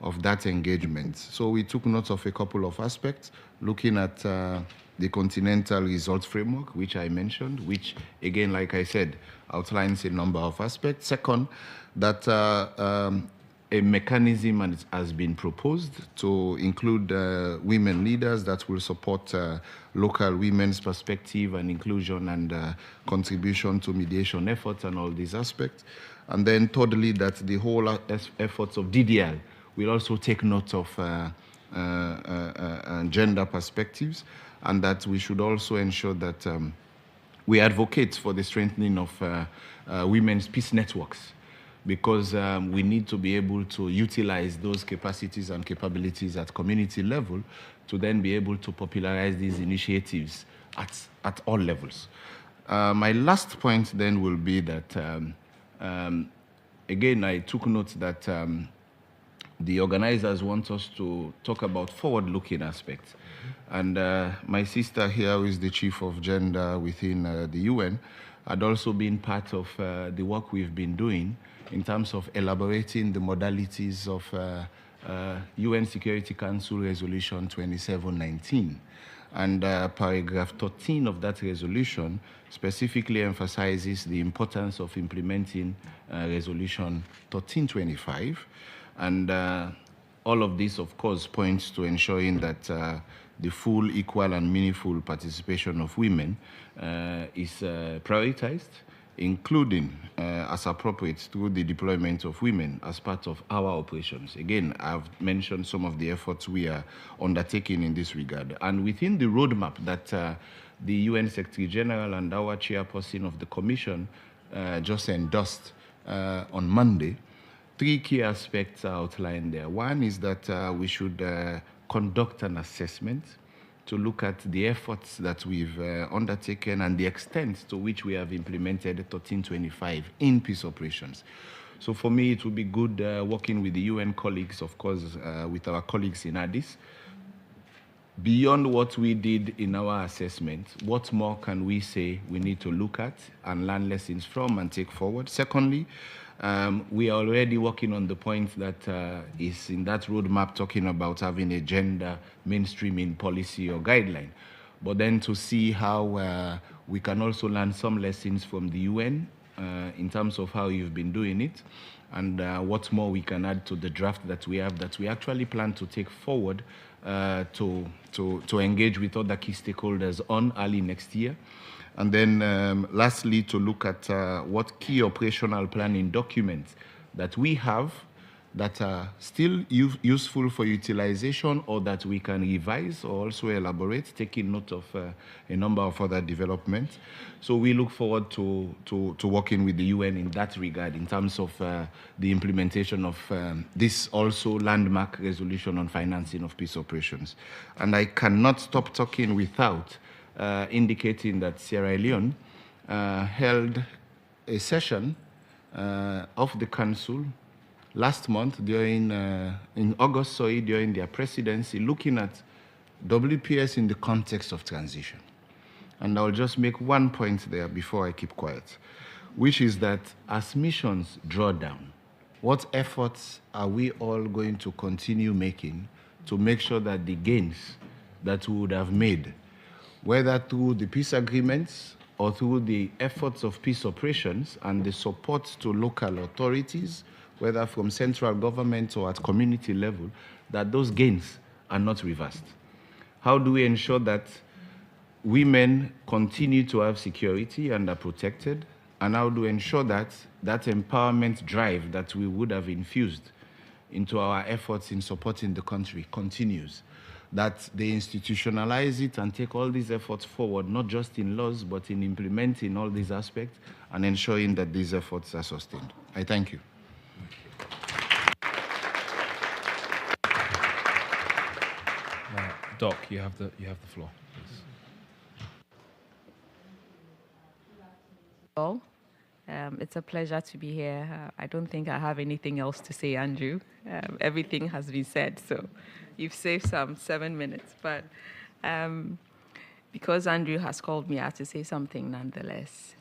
of that engagement. So we took note of a couple of aspects, looking at the Continental Results Framework, which I mentioned, which, again, like I said, outlines a number of aspects. Second, that a mechanism has been proposed to include women leaders that will support local women's perspective and inclusion and contribution to mediation efforts and all these aspects. And then thirdly, that the whole efforts of DDL will also take note of gender perspectives, and that we should also ensure that we advocate for the strengthening of women's peace networks, because we need to be able to utilize those capacities and capabilities at community level to then be able to popularize these initiatives at all levels. My last point then will be that, again, I took note that the organizers want us to talk about forward-looking aspects. And my sister here, who is the chief of gender within the UN, had also been part of the work we've been doing in terms of elaborating the modalities of UN Security Council Resolution 2719. And paragraph 13 of that resolution specifically emphasizes the importance of implementing Resolution 1325. And all of this, of course, points to ensuring that the full, equal, and meaningful participation of women is prioritized, including, as appropriate, through the deployment of women as part of our operations. Again, I've mentioned some of the efforts we are undertaking in this regard. And within the roadmap that the UN Secretary General and our chairperson of the Commission just endorsed on Monday, 3 key aspects are outlined there. One is that we should conduct an assessment to look at the efforts that we've undertaken and the extent to which we have implemented 1325 in peace operations. So for me, it would be good working with the UN colleagues, of course, with our colleagues in Addis. Beyond what we did in our assessment, what more can we say we need to look at and learn lessons from and take forward? Secondly, we are already working on the point that is in that roadmap talking about having a gender mainstreaming policy or guideline. But then to see how we can also learn some lessons from the UN in terms of how you've been doing it, and what more we can add to the draft that we have that we actually plan to take forward to engage with other key stakeholders on early next year. And then lastly, to look at what key operational planning documents that we have that are still useful for utilization or that we can revise or also elaborate, taking note of a number of other developments. So we look forward to working with the UN in that regard in terms of the implementation of this also landmark resolution on financing of peace operations. And I cannot stop talking without indicating that Sierra Leone held a session of the Council last month during, in August, during their presidency, looking at WPS in the context of transition. And I'll just make one point there before I keep quiet, which is that as missions draw down, what efforts are we all going to continue making to make sure that the gains that we would have made, whether through the peace agreements or through the efforts of peace operations and the support to local authorities, whether from central government or at community level, that those gains are not reversed? How do we ensure that women continue to have security and are protected? And how do we ensure that that empowerment drive that we would have infused into our efforts in supporting the country continues? That they institutionalize it and take all these efforts forward, not just in laws, but in implementing all these aspects and ensuring that these efforts are sustained. I thank you. Doc, you have the floor, please. It's a pleasure to be here. I don't think I have anything else to say, Andrew. Everything has been said, so you've saved some 7 minutes. But because Andrew has called me, I have to say something nonetheless.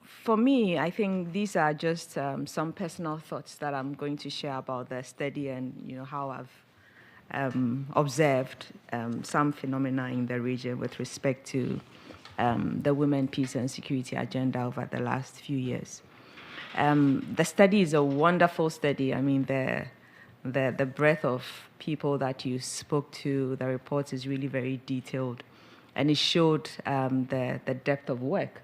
For me, I think these are just some personal thoughts that I'm going to share about the study and how I've observed some phenomena in the region with respect to the women, peace, and security agenda over the last few years. The study is a wonderful study. I mean, the breadth of people that you spoke to, the report is really very detailed, and it showed the depth of work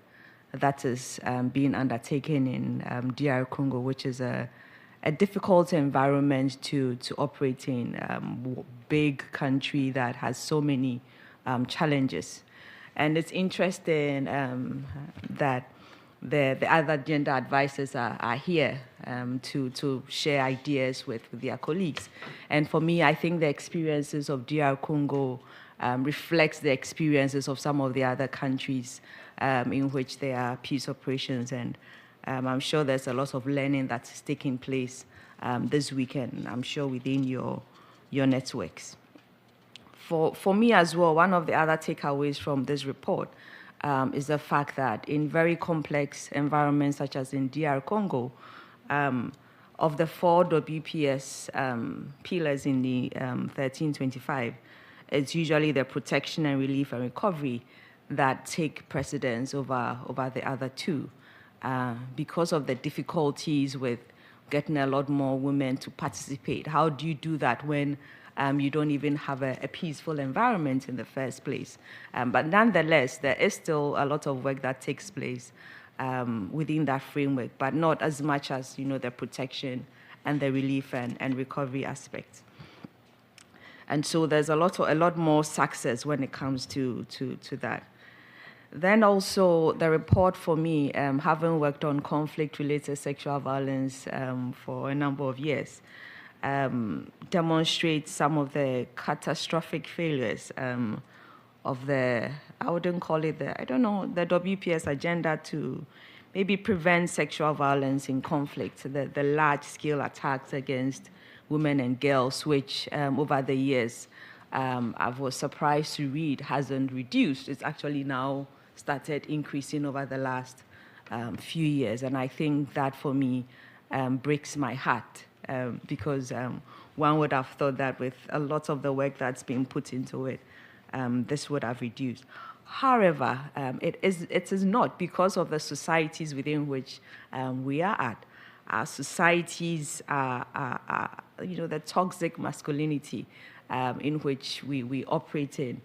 that is being undertaken in DR Congo, which is a difficult environment to operate in, big country that has so many challenges. And it's interesting that the other gender advisors are here to share ideas with their colleagues. And for me, I think the experiences of DR Congo reflects the experiences of some of the other countries in which there are peace operations. And I'm sure there's a lot of learning that's taking place this weekend, I'm sure within your networks. For me as well, one of the other takeaways from this report is the fact that in very complex environments such as in DR Congo, of the 4 WPS pillars in the 1325, it's usually the protection and relief and recovery that take precedence over the other 2 because of the difficulties with getting a lot more women to participate. How do you do that when you don't even have a peaceful environment in the first place? But nonetheless, there is still a lot of work that takes place within that framework, but not as much as the protection and the relief and recovery aspects. And so there's a lot more success when it comes to that. Then also the report for me, having worked on conflict-related sexual violence for a number of years, demonstrates some of the catastrophic failures of I wouldn't call it the WPS agenda to maybe prevent sexual violence in conflict, the large-scale attacks against women and girls, which over the years, I was surprised to read, hasn't reduced. It's actually now started increasing over the last few years. And I think that, for me, breaks my heart because one would have thought that with a lot of the work that's been put into it, this would have reduced. However, it is not because of the societies within which we are at. Our societies are the toxic masculinity in which we operate in.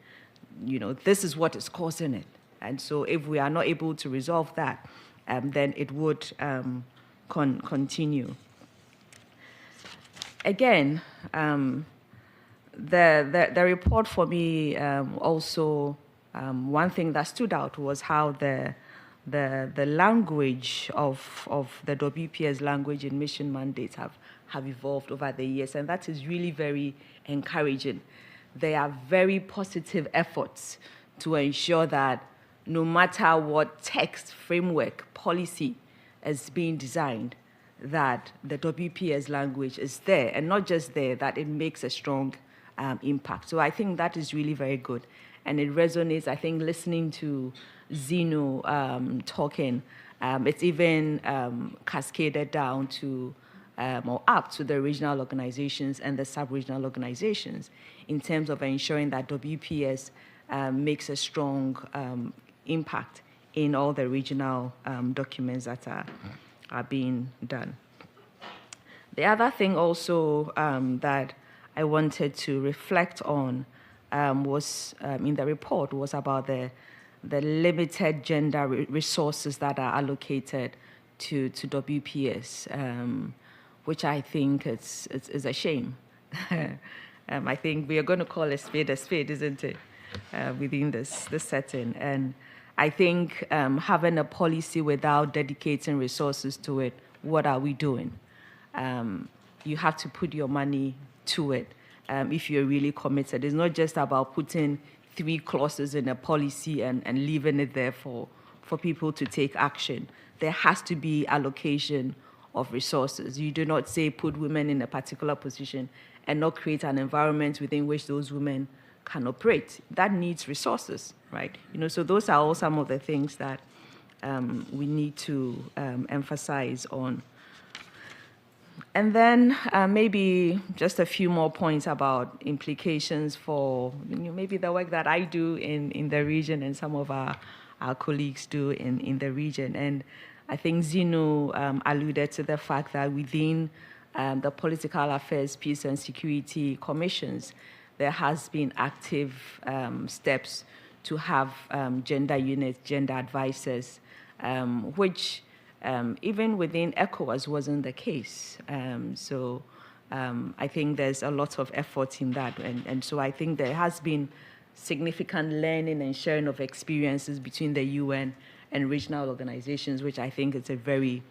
This is what is causing it. And so if we are not able to resolve that, then it would continue. Again, the report for me also, one thing that stood out was how the language of the WPS language and mission mandates have evolved over the years, and that is really very encouraging. There are very positive efforts to ensure that no matter what text, framework, policy is being designed, that the WPS language is there, and not just there, that it makes a strong impact. So I think that is really very good. And it resonates, I think, listening to Zeno talking, it's even cascaded down to, or up to the regional organizations and the sub-regional organizations in terms of ensuring that WPS makes a strong impact in all the regional documents that are being done. The other thing also that I wanted to reflect on was in the report was about the limited gender resources that are allocated to WPS, which I think is a shame. I think we are going to call a spade, isn't it, within this setting? And I think having a policy without dedicating resources to it, what are we doing? You have to put your money to it if you're really committed. It's not just about putting 3 clauses in a policy and leaving it there for for people to take action, there has to be allocation of resources. You do not say put women in a particular position and not create an environment within which those women can operate. That needs resources, right? So those are all some of the things that we need to emphasize on. And then maybe just a few more points about implications for maybe the work that I do in the region and some of our colleagues do in the region. And I think Zinu alluded to the fact that within the Political Affairs, Peace and Security Commissions, there has been active steps to have gender units, gender advisors, which even within ECOWAS wasn't the case. So I think there's a lot of effort in that. And so I think there has been significant learning and sharing of experiences between the UN and regional organizations, which I think is a very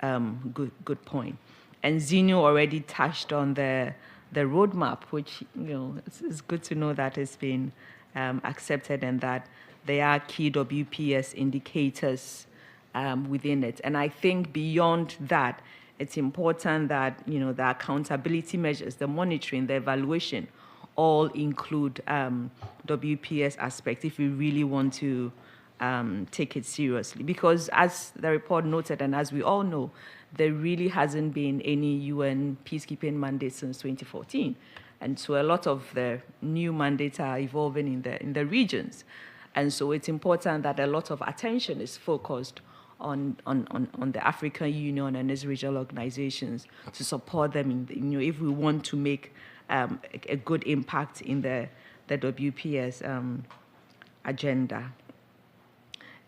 good point. And Zinu already touched on the roadmap, which it's good to know that it's been accepted and that there are key WPS indicators within it. And I think beyond that, it's important that the accountability measures, the monitoring, the evaluation, all include WPS aspects if we really want to take it seriously. Because as the report noted, and as we all know, there really hasn't been any UN peacekeeping mandate since 2014. And so a lot of the new mandates are evolving in the regions. And so it's important that a lot of attention is focused on the African Union and its regional organizations to support them if we want to make a good impact in the WPS agenda.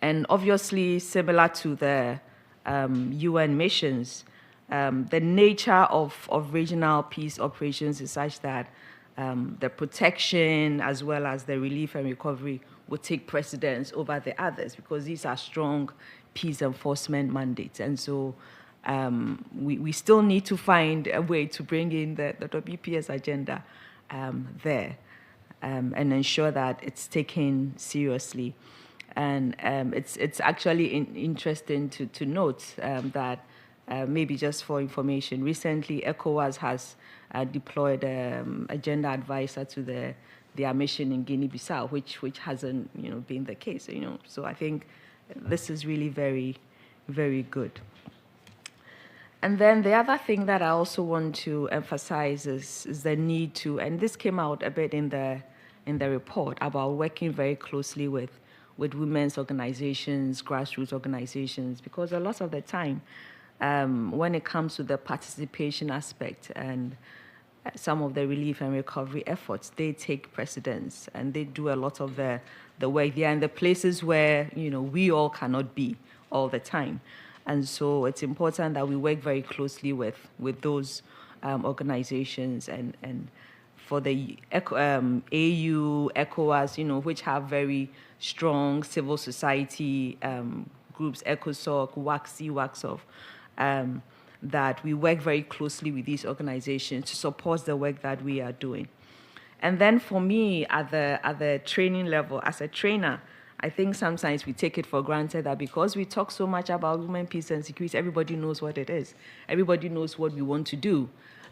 And obviously, similar to the UN missions, the nature of regional peace operations is such that the protection as well as the relief and recovery will take precedence over the others because these are strong peace enforcement mandates. And so we still need to find a way to bring in the WPS agenda there and ensure that it's taken seriously. And it's actually interesting to note that maybe just for information, recently ECOWAS has deployed a gender advisor to their mission in Guinea-Bissau, which hasn't been the case. So I think this is really very, very good. And then the other thing that I also want to emphasize is the need to, and this came out a bit in the report about working very closely with women's organizations, grassroots organizations, because a lot of the time, when it comes to the participation aspect and some of the relief and recovery efforts, they take precedence and they do a lot of the work there in the places where we all cannot be all the time. And so it's important that we work very closely with those organizations and for the AU, ECOWAS, which have very strong civil society groups, ECOSOC, WACSI, that we work very closely with these organizations to support the work that we are doing. And then for me, at the training level, as a trainer, I think sometimes we take it for granted that because we talk so much about women, peace, and security, everybody knows what it is. Everybody knows what we want to do.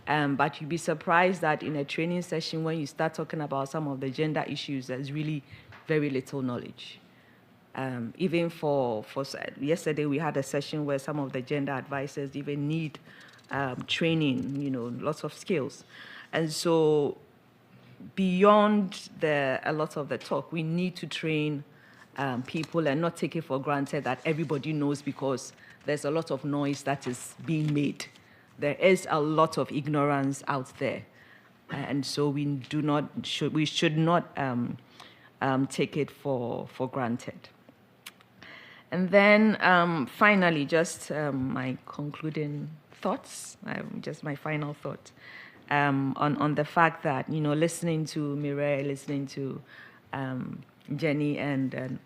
But you'd be surprised that in a training session, when you start talking about some of the gender issues, there's really very little knowledge. Even for yesterday, we had a session where some of the gender advisors even need training, lots of skills. And so beyond a lot of the talk, we need to train people and not take it for granted that everybody knows because there's a lot of noise that is being made. There is a lot of ignorance out there. And so we should not take it for granted. And then finally, just my concluding thoughts, just my final thought on the fact that, listening to Mireille, listening to Jenny and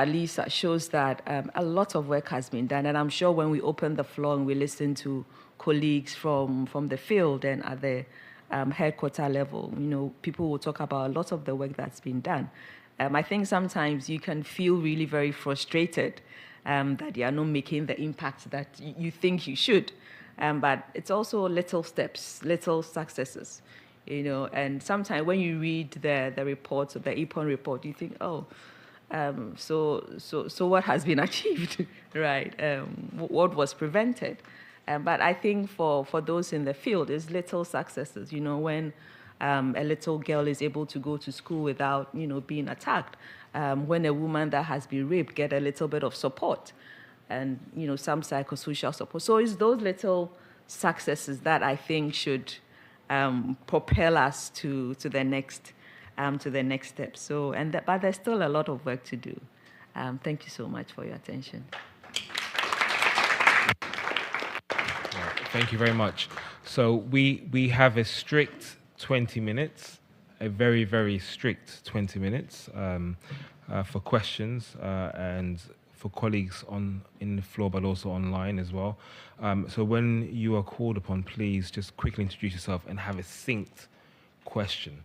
Lisa shows that a lot of work has been done. And I'm sure when we open the floor and we listen to colleagues from the field and at the headquarter level, people will talk about a lot of the work that's been done. I think sometimes you can feel really very frustrated that you are not making the impact that you think you should. But it's also little steps, little successes, and sometimes when you read the reports, the EPON report, you think, oh, so what has been achieved, right? What was prevented? But I think for those in the field, it's little successes, when a little girl is able to go to school without, being attacked, when a woman that has been raped get a little bit of support, and, some psychosocial support. So it's those little successes that I think should propel us to the next step. So, but there's still a lot of work to do. Thank you so much for your attention. Thank you very much. So we have a strict 20 minutes, a very, very strict 20 minutes for questions and for colleagues in the floor, but also online as well. So when you are called upon, please just quickly introduce yourself and have a succinct question.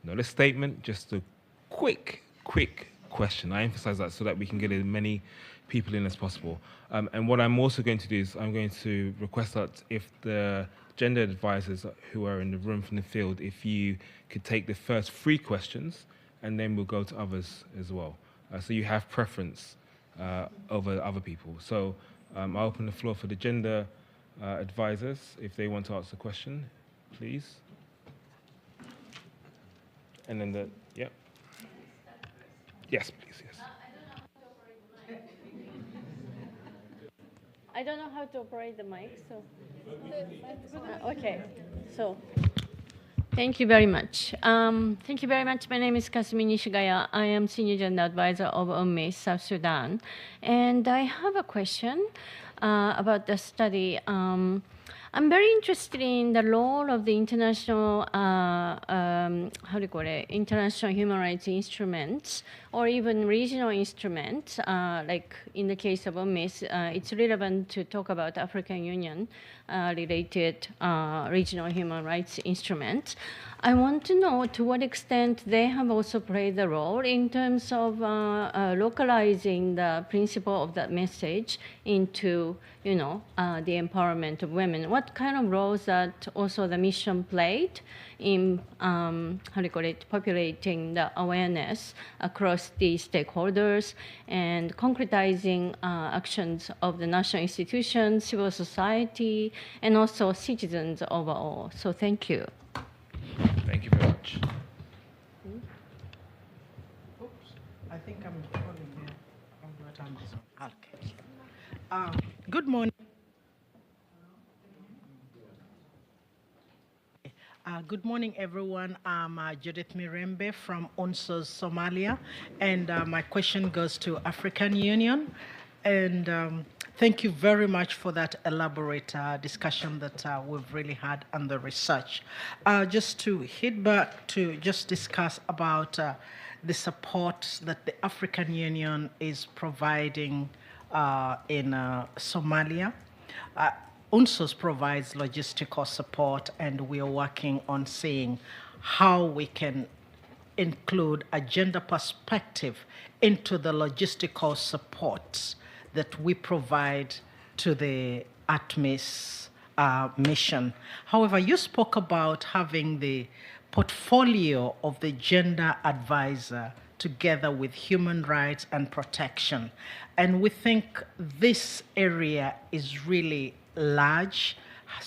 Not a statement, just a quick question. I emphasize that so that we can get as many people in as possible. And what I'm also going to do is I'm going to request that if the gender advisors who are in the room from the field, if you could take the first 3 questions, and then we'll go to others as well. So you have preference over other people. So I'll open the floor for the gender advisors if they want to ask a question, please. And then yes, please, yes. I don't know how to operate the mic, so. Okay, so. Thank you very much. Thank you very much. My name is Kasumi Nishigaya. I am Senior Gender Advisor of UNMISS, South Sudan. And I have a question about the study. I'm very interested in the role of the international, international human rights instruments, or even regional instruments. Like in the case of UNMISS, it's relevant to talk about African Union related regional human rights instruments. I want to know to what extent they have also played the role in terms of localizing the principle of that message into, the empowerment of women. What kind of roles that also the mission played in, populating the awareness across the stakeholders and concretizing actions of the national institutions, civil society, and also citizens overall. So thank you. Thank you very much. Oops, I think I'm calling here. Okay. Good morning. Good morning, everyone. I'm Judith Mirembe from UNSOS Somalia, and my question goes to African Union. And thank you very much for that elaborate discussion that we've really had on the research. Just to hit back to just discuss about the support that the African Union is providing in Somalia. UNSOS provides logistical support, and we are working on seeing how we can include a gender perspective into the logistical supports that we provide to the ATMIS mission. However, you spoke about having the portfolio of the gender advisor together with human rights and protection. And we think this area is really large.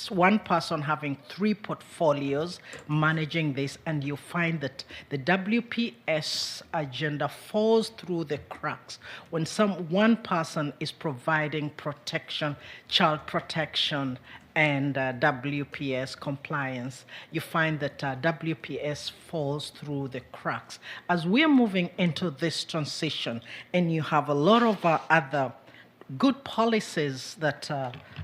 One person having 3 portfolios managing this, and you find that the WPS agenda falls through the cracks when one person is providing protection, child protection, and WPS compliance. You find that WPS falls through the cracks. As we're moving into this transition, and you have a lot of other good policies that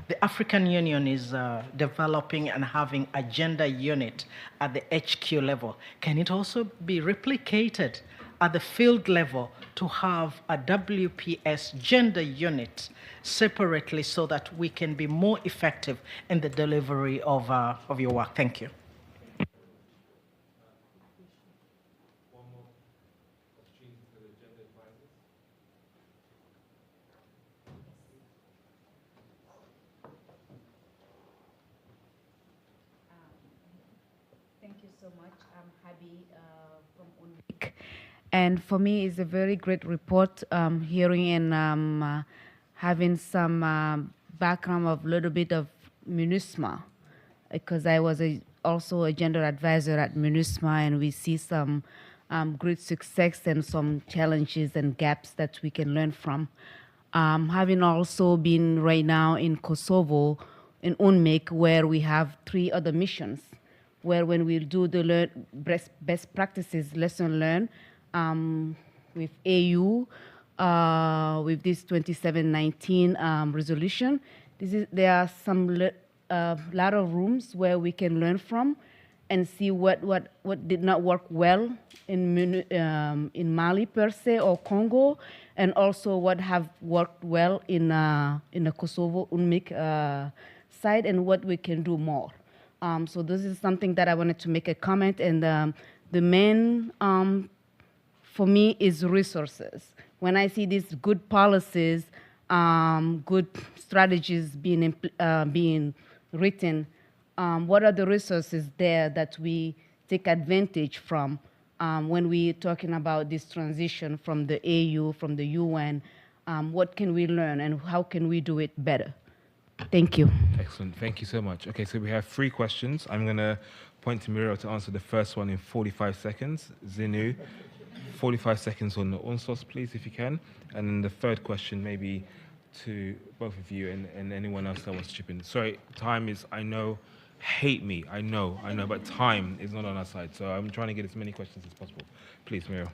the African Union is developing and having a gender unit at the HQ level, can it also be replicated at the field level to have a WPS gender unit separately so that we can be more effective in the delivery of your work? Thank you. so much. I'm Habi from UNWIC. And for me, it's a very great report, hearing and having some background of a little bit of MINUSMA, because I was also a gender advisor at MINUSMA, and we see some great success and some challenges and gaps that we can learn from. Having also been right now in Kosovo, in UNMIC, where we have 3 other missions, where when we do the best practices, lesson learned, with AU, with this 2719 resolution, there are some lot of rooms where we can learn from and see what did not work well in Mali per se or Congo, and also what have worked well in the Kosovo UNMIC side, and what we can do more. So this is something that I wanted to make a comment, and the main for me is resources. When I see these good policies, good strategies being written, what are the resources there that we take advantage from when we're talking about this transition from the AU, from the UN? What can we learn and how can we do it better? Thank you. Excellent. Thank you so much. Okay, so we have 3 questions. I'm going to point to Muriel to answer the first one in 45 seconds. Zinu, 45 seconds on the UNSOS, please, if you can. And then the third question, maybe to both of you and anyone else that wants to chip in. Sorry, time is, I know, hate me. I know, but time is not on our side. So I'm trying to get as many questions as possible. Please, Muriel.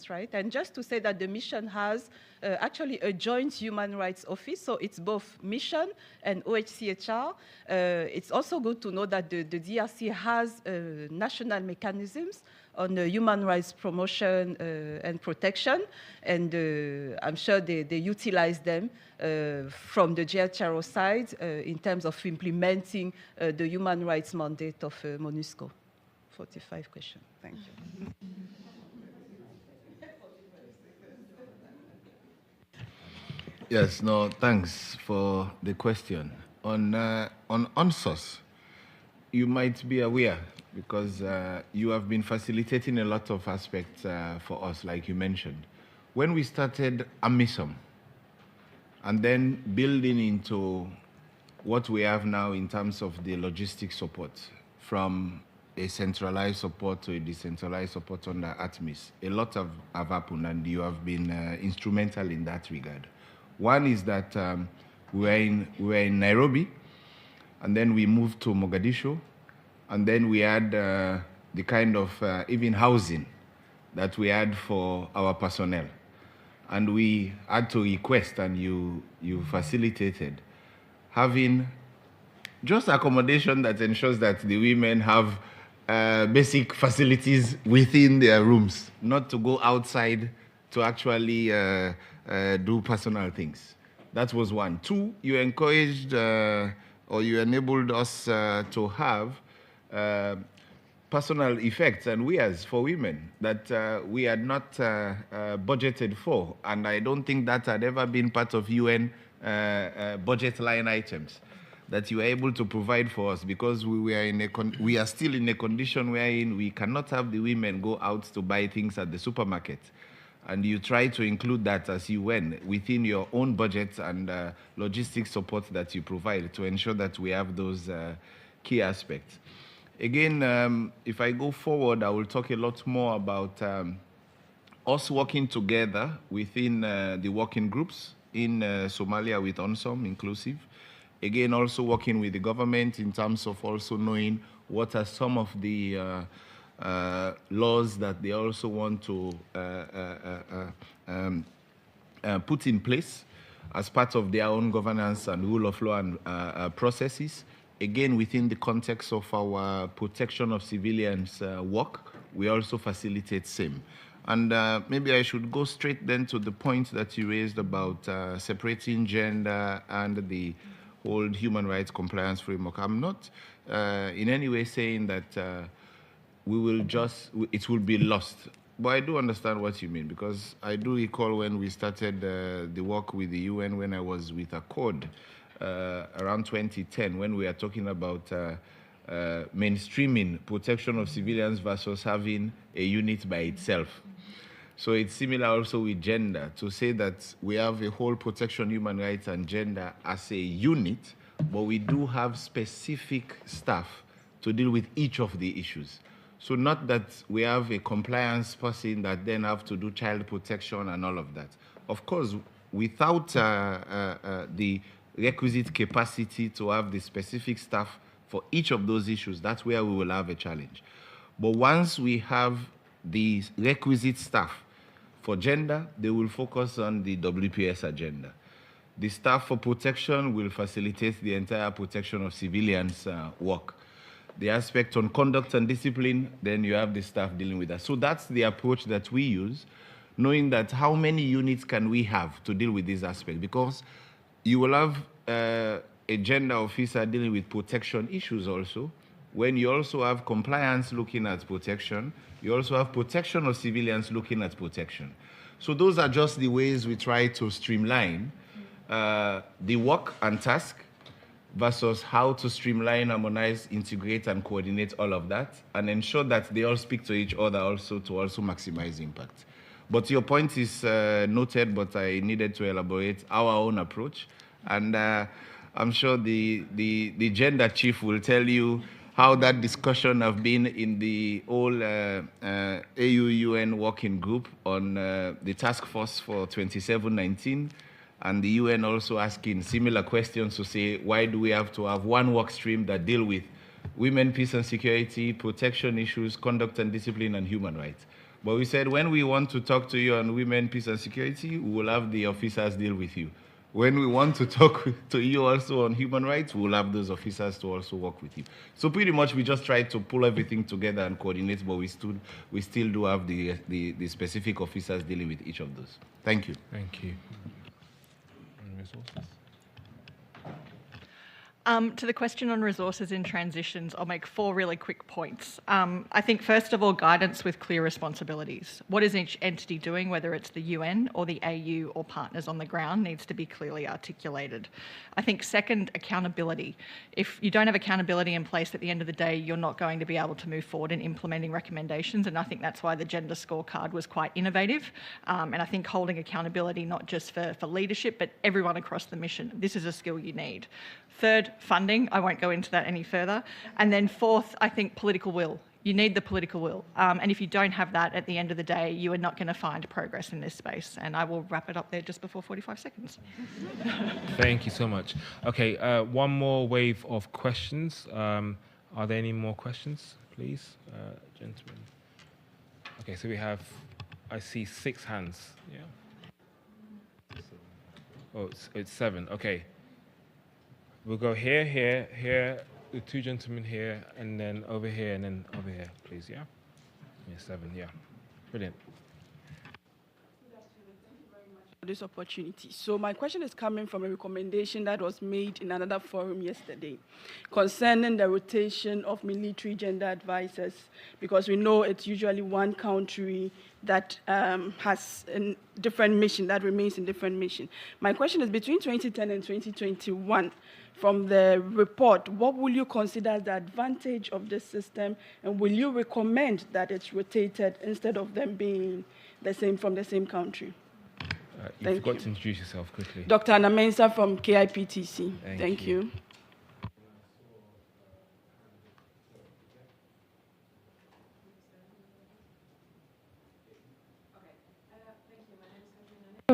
Right? And just to say that the mission has actually a joint human rights office, so it's both mission and OHCHR. It's also good to know that the DRC has national mechanisms on human rights promotion and protection, and I'm sure they utilize them from the GHRO side in terms of implementing the human rights mandate of MONUSCO. 45 questions. Thank you. Yes, no, thanks for the question. On UNSOS, you might be aware, because you have been facilitating a lot of aspects for us, like you mentioned. When we started AMISOM, and then building into what we have now in terms of the logistic support, from a centralized support to a decentralized support under ATMIS, a lot have happened, and you have been instrumental in that regard. One is that we're in Nairobi, and then we moved to Mogadishu, and then we had the kind of even housing that we had for our personnel. And we had to request, and you facilitated, having just accommodation that ensures that the women have basic facilities within their rooms, not to go outside to actually do personal things. That was one. 2, you encouraged or you enabled us to have personal effects and wears for women that we had not budgeted for. And I don't think that had ever been part of UN budget line items that you were able to provide for us, because we are still in a condition wherein we cannot have the women go out to buy things at the supermarket. And you try to include that as you went within your own budget and logistics support that you provide to ensure that we have those key aspects. Again, if I go forward, I will talk a lot more about us working together within the working groups in Somalia with UNSOM inclusive. Again, also working with the government in terms of also knowing what are some of the laws that they also want to put in place as part of their own governance and rule of law and processes. Again, within the context of our protection of civilians work, we also facilitate same. And maybe I should go straight then to the point that you raised about separating gender and the whole human rights compliance framework. I'm not in any way saying that it will be lost. But I do understand what you mean, because I do recall when we started the work with the UN, when I was with Accord, around 2010 when we are talking about mainstreaming protection of civilians versus having a unit by itself. So it's similar also with gender, to say that we have a whole protection, human rights, and gender as a unit, but we do have specific staff to deal with each of the issues. So not that we have a compliance person that then have to do child protection and all of that. Of course, without the requisite capacity to have the specific staff for each of those issues, that's where we will have a challenge. But once we have the requisite staff for gender, they will focus on the WPS agenda. The staff for protection will facilitate the entire protection of civilians' work. The aspect on conduct and discipline, then you have the staff dealing with that. So that's the approach that we use, knowing that how many units can we have to deal with this aspect? Because you will have a gender officer dealing with protection issues also. When you also have compliance looking at protection, you also have protection of civilians looking at protection. So those are just the ways we try to streamline the work and task versus how to streamline, harmonize, integrate, and coordinate all of that, and ensure that they all speak to each other also to also maximize impact. But your point is noted, but I needed to elaborate our own approach. And I'm sure the gender chief will tell you how that discussion have been in the whole AU-UN working group on the task force for 2719, and the UN also asking similar questions to say, why do we have to have one work stream that deal with women, peace and security, protection issues, conduct and discipline, and human rights? But we said, when we want to talk to you on women, peace and security, we will have the officers deal with you. When we want to talk to you also on human rights, we'll have those officers to also work with you. So pretty much we just try to pull everything together and coordinate, but we still do have the specific officers dealing with each of those. Thank you. Thank you. Resources? To the question on resources in transitions, I'll make 4 really quick points. I think, first of all, guidance with clear responsibilities. What is each entity doing, whether it's the UN or the AU or partners on the ground, needs to be clearly articulated. I think, second, accountability. If you don't have accountability in place at the end of the day, you're not going to be able to move forward in implementing recommendations, and I think that's why the gender scorecard was quite innovative. And I think holding accountability not just for leadership, but everyone across the mission. This is a skill you need. Third, funding. I won't go into that any further. And then fourth, I think political will. You need the political will. And if you don't have that at the end of the day, you are not going to find progress in this space. And I will wrap it up there just before 45 seconds. Thank you so much. Okay, one more wave of questions. Are there any more questions, please, gentlemen? Okay, so we have, I see 6 hands. Yeah. Oh, it's 7. Okay. We'll go here, here, here, the 2 gentlemen here, and then over here, and then over here, please, yeah? Yeah, 7, yeah. Brilliant. For this opportunity. So my question is coming from a recommendation that was made in another forum yesterday concerning the rotation of military gender advisors, because we know it's usually one country that has a different mission, that remains in different mission. My question is, between 2010 and 2021, from the report, what will you consider as the advantage of this system, and will you recommend that it's rotated instead of them being the same from the same country? You forgot to introduce yourself quickly. Dr. Anna Mensah from KIPTC. Thank you.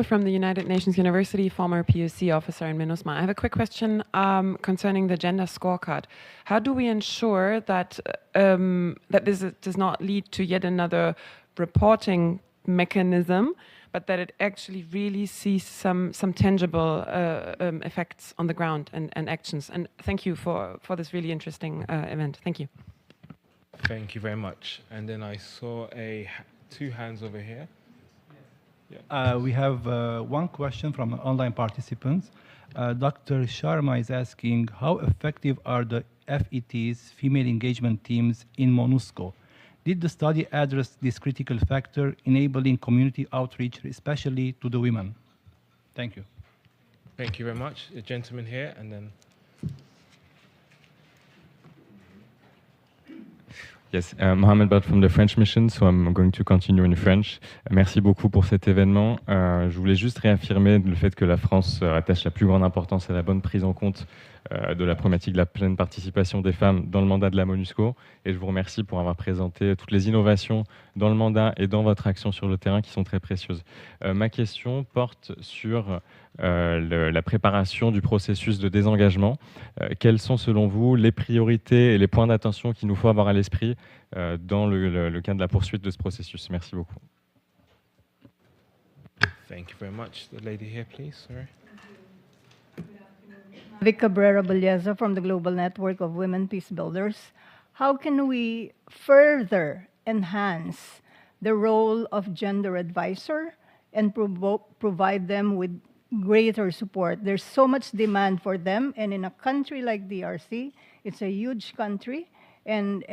From the United Nations University, former POC officer in MINUSMA. I have a quick question concerning the gender scorecard. How do we ensure that that this does not lead to yet another reporting mechanism, but that it actually really sees some tangible effects on the ground and actions? And thank you for this really interesting event. Thank you. Thank you very much. And then I saw 2 hands over here. Yeah. We have one question from online participants. Dr. Sharma is asking, how effective are the FET's female engagement teams in MONUSCO? Did the study address this critical factor, enabling community outreach, especially to the women? Thank you. Thank you very much. The gentleman here, and then... Yes, Mohamed Bad from the French mission, so I'm going to continue in French. Merci beaucoup pour cet événement. Je voulais juste réaffirmer le fait que la France attache la plus grande importance à la bonne prise en compte de la problématique de la pleine participation des femmes dans le mandat de la MONUSCO. Et je vous remercie pour avoir présenté toutes les innovations dans le mandat et dans votre action sur le terrain qui sont très précieuses. Ma question porte sur la préparation du processus de désengagement. Quelles sont selon vous les priorités et les points d'attention qu'il nous faut avoir à l'esprit dans le cadre de la poursuite de ce processus? Merci beaucoup. Thank you very much. The lady here, please. Sorry. Vic Cabrera-Belleza from the Global Network of Women Peace Builders. How can we further enhance the role of gender advisor and provide them with greater support? There's so much demand for them, and in a country like DRC, it's a huge country, and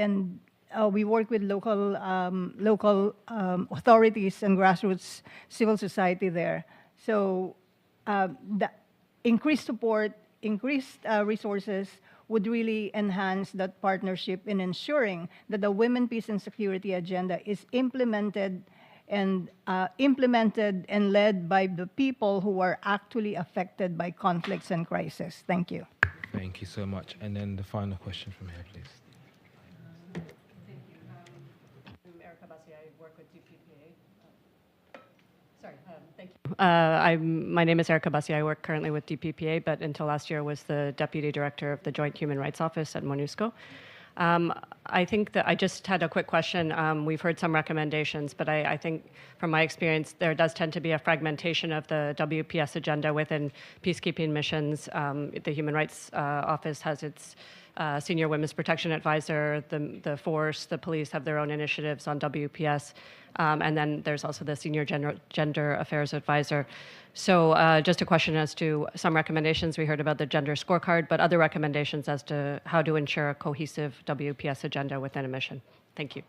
we work with local authorities and grassroots civil society there. So the increased support, increased resources would really enhance that partnership in ensuring that the Women, Peace and Security agenda is implemented and led by the people who are actually affected by conflicts and crisis. Thank you. Thank you so much. And then the final question from here, please. My name is Erica Bassi. I work currently with DPPA, but until last year was the Deputy Director of the Joint Human Rights Office at MONUSCO. I think that I just had a quick question. We've heard some recommendations, but I think from my experience, there does tend to be a fragmentation of the WPS agenda within peacekeeping missions. The Human Rights Office has its Senior Women's Protection Advisor, the force, the police have their own initiatives on WPS, and then there's also the Senior Gender Affairs Advisor. So just a question as to some recommendations. We heard about the gender scorecard, but other recommendations as to how to ensure a cohesive WPS agenda within a mission. Thank you.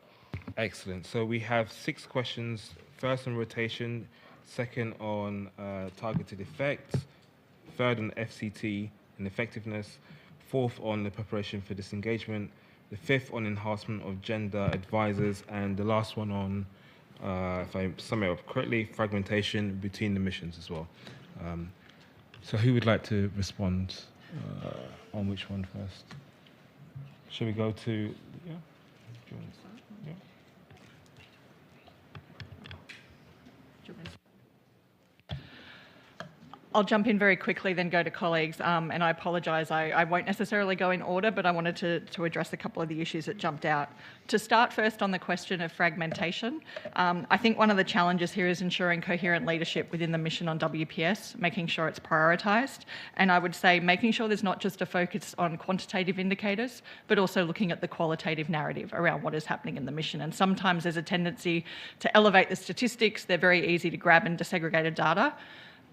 Excellent. So we have 6 questions. First on rotation, second on targeted effects, third on FCT and effectiveness, fourth on the preparation for disengagement, the fifth on enhancement of gender advisors, and the last one on, if I sum it up correctly, fragmentation between the missions as well. So who would like to respond on which one first? Shall we go to, yeah? Do you want to start? Yeah. I'll jump in very quickly, then go to colleagues, and I apologise, I won't necessarily go in order, but I wanted to address a couple of the issues that jumped out. To start first on the question of fragmentation, I think one of the challenges here is ensuring coherent leadership within the mission on WPS, making sure it's prioritised, and I would say making sure there's not just a focus on quantitative indicators, but also looking at the qualitative narrative around what is happening in the mission. And sometimes there's a tendency to elevate the statistics, they're very easy to grab in disaggregated data,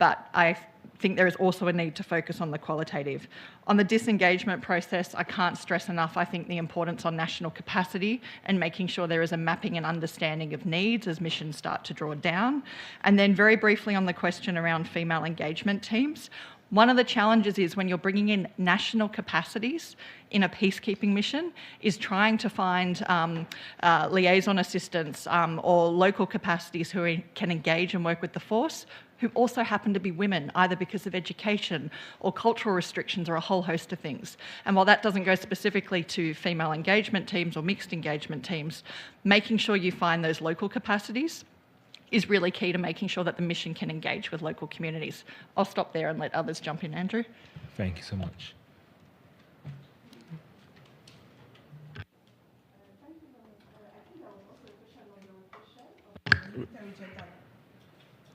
but I think there is also a need to focus on the qualitative. On the disengagement process, I can't stress enough, I think, the importance on national capacity and making sure there is a mapping and understanding of needs as missions start to draw down. And then very briefly on the question around female engagement teams, one of the challenges is when you're bringing in national capacities in a peacekeeping mission is trying to find liaison assistants or local capacities who can engage and work with the force, who also happen to be women, either because of education or cultural restrictions or a whole host of things. And while that doesn't go specifically to female engagement teams or mixed engagement teams, making sure you find those local capacities is really key to making sure that the mission can engage with local communities. I'll stop there and let others jump in. Andrew? Thank you so much.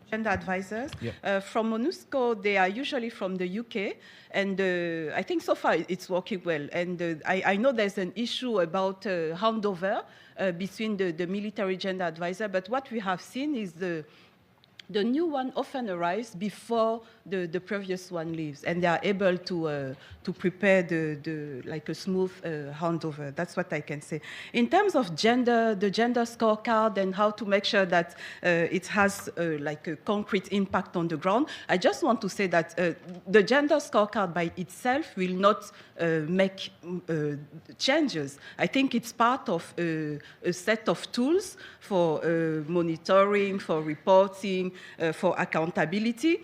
Gender advisors. Yep. From MONUSCO, they are usually from the UK, and I think so far it's working well. And I know there's an issue about handover between the military gender advisor, but what we have seen is the new one often arrives before the previous one leaves, and they are able to prepare like a smooth handover. That's what I can say. In terms of gender, the gender scorecard and how to make sure that it has like a concrete impact on the ground, I just want to say that the gender scorecard by itself will not make changes. I think it's part of a set of tools for monitoring, for reporting, for accountability.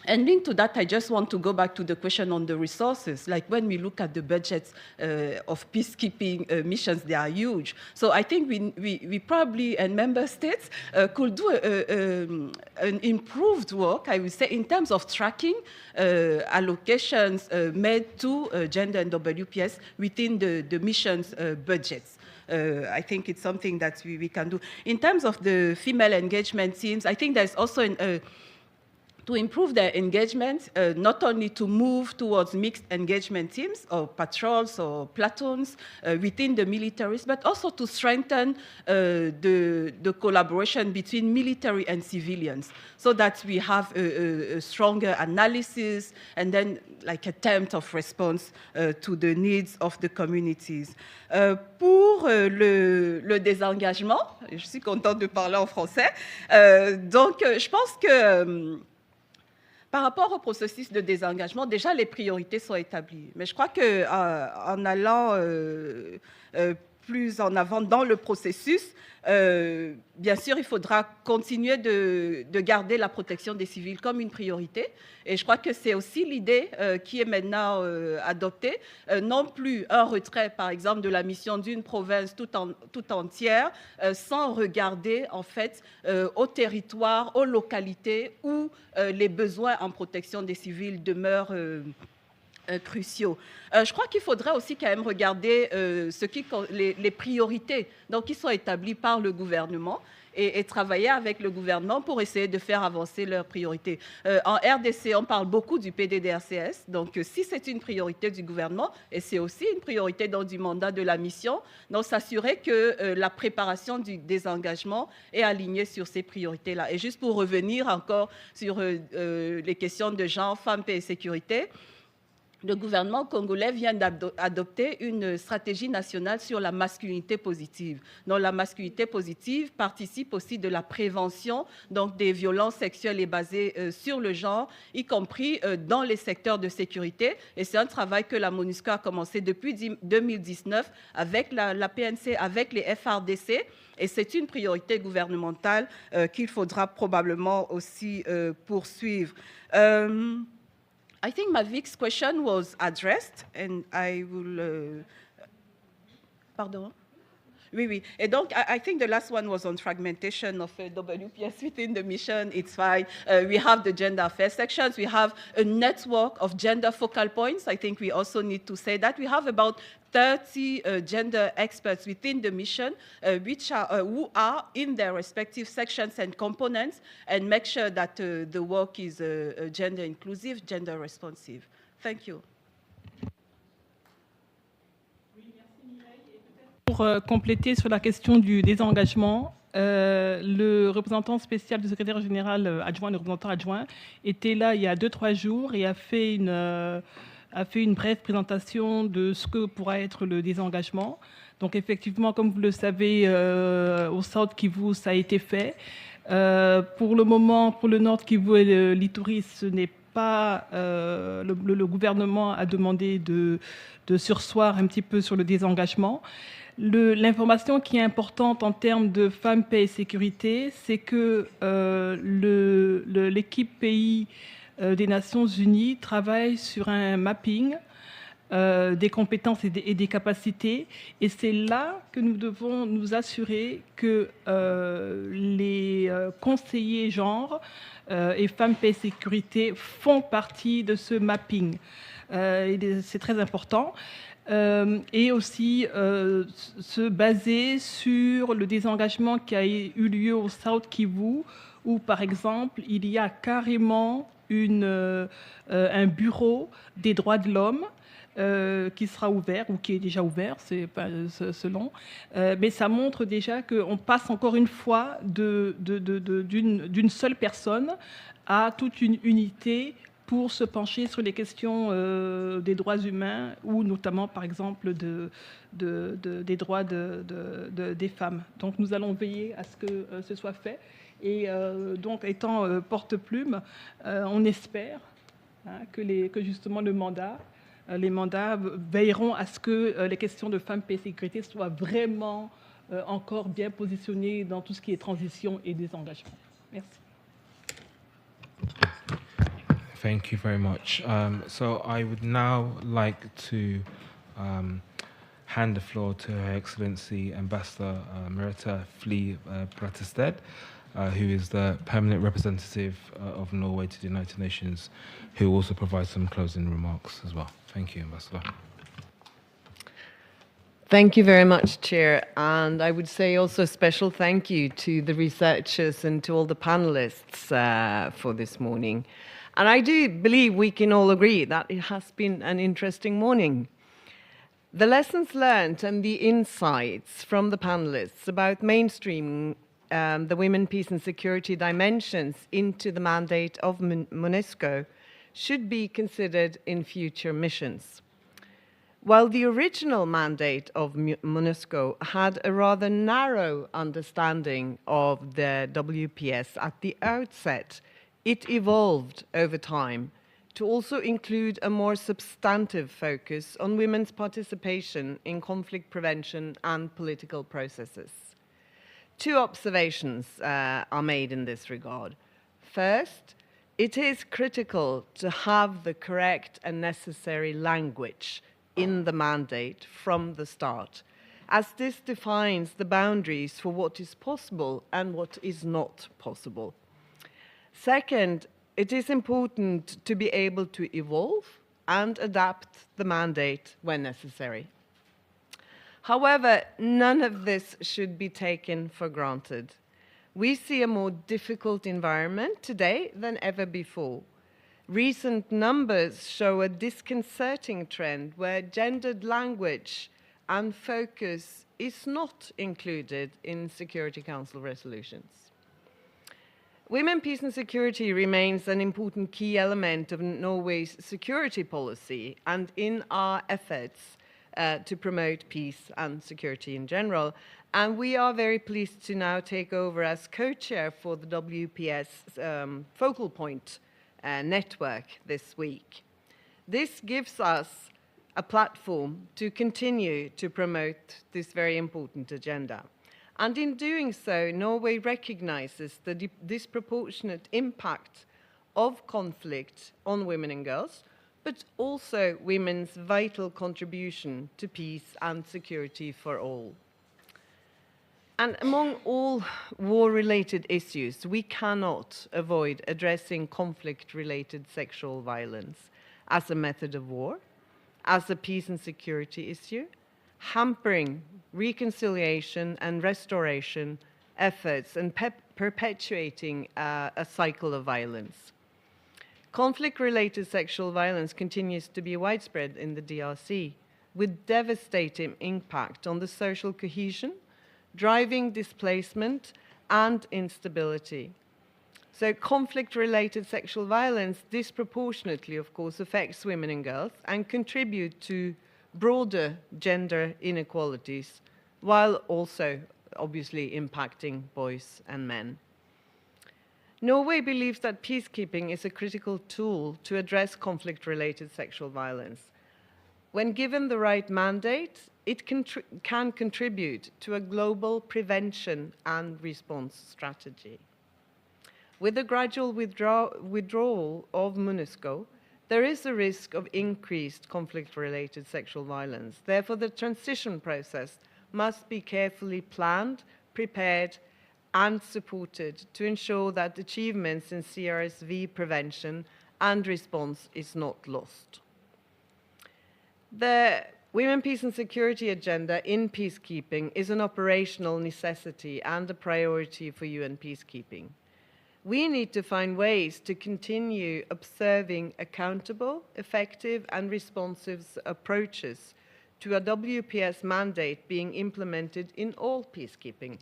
And linked to that, I just want to go back to the question on the resources. Like when we look at the budgets of peacekeeping missions, they are huge. So I think we probably, and member states, could do an improved work, I would say, in terms of tracking allocations made to gender and WPS within the missions budgets. I think it's something that we can do. In terms of the female engagement teams, I think there's also to improve their engagement, not only to move towards mixed engagement teams or patrols or platoons within the militaries, but also to strengthen the collaboration between military and civilians so that we have a stronger analysis and then like attempt of response to the needs of the communities. Pour le désengagement, je suis contente de parler en français, donc je pense que par rapport au processus de désengagement, déjà les priorités sont établies. Mais je crois qu'en allant plus en avant dans le processus, bien sûr, il faudra continuer de garder la protection des civils comme une priorité. Et je crois que c'est aussi l'idée qui est maintenant adoptée. Non plus un retrait, par exemple, de la mission d'une province tout entière, sans regarder, en fait, au territoire, aux localités où les besoins en protection des civils demeurent cruciaux. Je crois qu'il faudrait aussi quand même regarder les priorités donc, qui sont établies par le gouvernement et travailler avec le gouvernement pour essayer de faire avancer leurs priorités. En RDC, on parle beaucoup du PDDRCS, donc si c'est une priorité du gouvernement, et c'est aussi une priorité dans du mandat de la mission, donc s'assurer que la préparation du désengagement est alignée sur ces priorités-là. Et juste pour revenir encore sur les questions de genre, femmes, paix et sécurité, le gouvernement congolais vient d'adopter une stratégie nationale sur la masculinité positive. Donc, la masculinité positive participe aussi de la prévention donc, des violences sexuelles et basées sur le genre, y compris dans les secteurs de sécurité. Et c'est un travail que la MONUSCO a commencé depuis 2019 avec la PNC, avec les FRDC. Et c'est une priorité gouvernementale qu'il faudra probablement aussi poursuivre. I think Mavik's question was addressed, and I will... Pardon? Oui, oui. Et donc, I think the last one was on fragmentation of WPS within the mission. It's fine. We have the gender affairs sections. We have a network of gender focal points. I think we also need to say that. We have about 30 gender experts within the mission who are in their respective sections and components and make sure that the work is gender inclusive, gender responsive. Thank you. Pour compléter sur la question du désengagement, le représentant spécial du secrétaire général adjoint, le représentant adjoint, était là il y a 2-3 jours et a fait une brève présentation de ce que pourra être le désengagement. Donc effectivement, comme vous le savez, au South Kivu, ça a été fait. Pour le moment, pour le Nord Kivu et l'Ituri, ce n'est pas... le gouvernement a demandé de surseoir un petit peu sur le désengagement. L'information qui est importante en termes de femmes, paix et sécurité, c'est que l'équipe pays des Nations Unies travaille sur un mapping des compétences et des capacités. Et c'est là que nous devons nous assurer que les conseillers genre et femmes, paix et sécurité font partie de ce mapping. C'est très important. Et aussi se baser sur le désengagement qui a eu lieu au South Kivu, où par exemple il y a carrément un bureau des droits de l'homme qui sera ouvert ou qui est déjà ouvert, c'est pas selon. Mais ça montre déjà qu'on passe encore une fois d'une seule personne à toute une unité pour se pencher sur les questions des droits humains ou notamment, par exemple, des droits des femmes. Donc nous allons veiller à ce que ce soit fait. Et donc, étant porte-plume, on espère que justement les mandats veilleront à ce que les questions de femmes, paix et sécurité soient vraiment encore bien positionnées dans tout ce qui est transition et désengagement. Merci. Thank you very much. So I would now like to hand the floor to Her Excellency Ambassador Merete Fli Brattested, who is the permanent representative of Norway to the United Nations, who will also provide some closing remarks as well. Thank you, Ambassador. Thank you very much, Chair. And I would say also a special thank you to the researchers and to all the panelists for this morning. And I do believe we can all agree that it has been an interesting morning. The lessons learned and the insights from the panelists about mainstreaming the women, peace and security dimensions into the mandate of MONUSCO should be considered in future missions. While the original mandate of MONUSCO had a rather narrow understanding of the WPS at the outset, it evolved over time to also include a more substantive focus on women's participation in conflict prevention and political processes. Two observations are made in this regard. First, it is critical to have the correct and necessary language in the mandate from the start, as this defines the boundaries for what is possible and what is not possible. Second, it is important to be able to evolve and adapt the mandate when necessary. However, none of this should be taken for granted. We see a more difficult environment today than ever before. Recent numbers show a disconcerting trend where gendered language and focus is not included in Security Council resolutions. Women, peace and security remains an important key element of Norway's security policy and in our efforts to promote peace and security in general. And we are very pleased to now take over as co-chair for the WPS focal point network this week. This gives us a platform to continue to promote this very important agenda. And in doing so, Norway recognizes the disproportionate impact of conflict on women and girls, but also women's vital contribution to peace and security for all. And among all war-related issues, we cannot avoid addressing conflict-related sexual violence as a method of war, as a peace and security issue, hampering reconciliation and restoration efforts and perpetuating a cycle of violence. Conflict-related sexual violence continues to be widespread in the DRC, with devastating impact on the social cohesion, driving displacement and instability. So conflict-related sexual violence disproportionately, of course, affects women and girls and contribute to broader gender inequalities, while also obviously impacting boys and men. Norway believes that peacekeeping is a critical tool to address conflict-related sexual violence. When given the right mandate, it can contribute to a global prevention and response strategy. With the gradual withdrawal of MONUSCO, there is a risk of increased conflict-related sexual violence. Therefore, the transition process must be carefully planned, prepared, and supported to ensure that achievements in CRSV prevention and response is not lost. The Women, Peace and Security agenda in peacekeeping is an operational necessity and a priority for UN peacekeeping. we need to find ways to continue observing accountable, effective, and responsive approaches to a WPS mandate being implemented in all peacekeeping.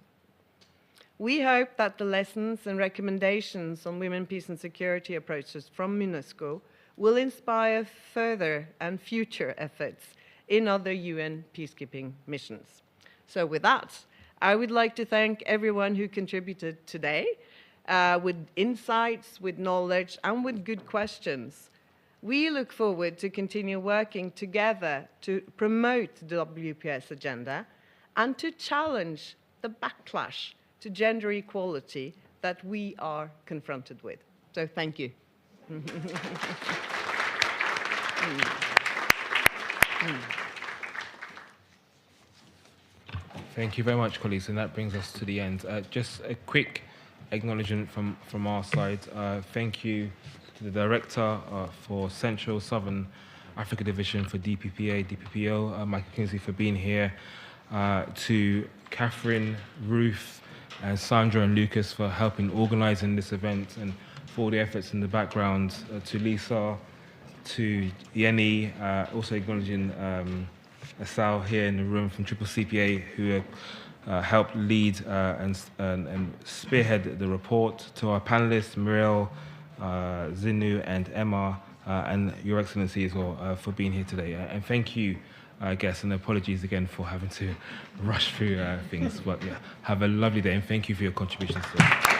We hope that the lessons and recommendations on women, peace, and security approaches from MONUSCO will inspire further and future efforts in other UN peacekeeping missions. So with that, I would like to thank everyone who contributed today with insights, with knowledge, and with good questions. We look forward to continue working together to promote the WPS agenda and to challenge the backlash to gender equality that we are confronted with. So thank you. Thank you very much, colleagues, and that brings us to the end. Just a quick acknowledgement from our side. Thank you to the Director for Central Southern Africa Division for DPPA, DPPO, Michael Kingsley, for being here, to Catherine, Ruth, and Sandra and Lucas for helping organising this event and for all the efforts in the background, to Lisa, to Yenny, also acknowledging Asal here in the room from Triple CPA, who helped lead and spearhead the report, to our panelists, Muriel, Zinu, and Emma, and Your Excellency as well, for being here today. And thank you, guests, and apologies again for having to rush through things. But yeah, have a lovely day, and thank you for your contributions today.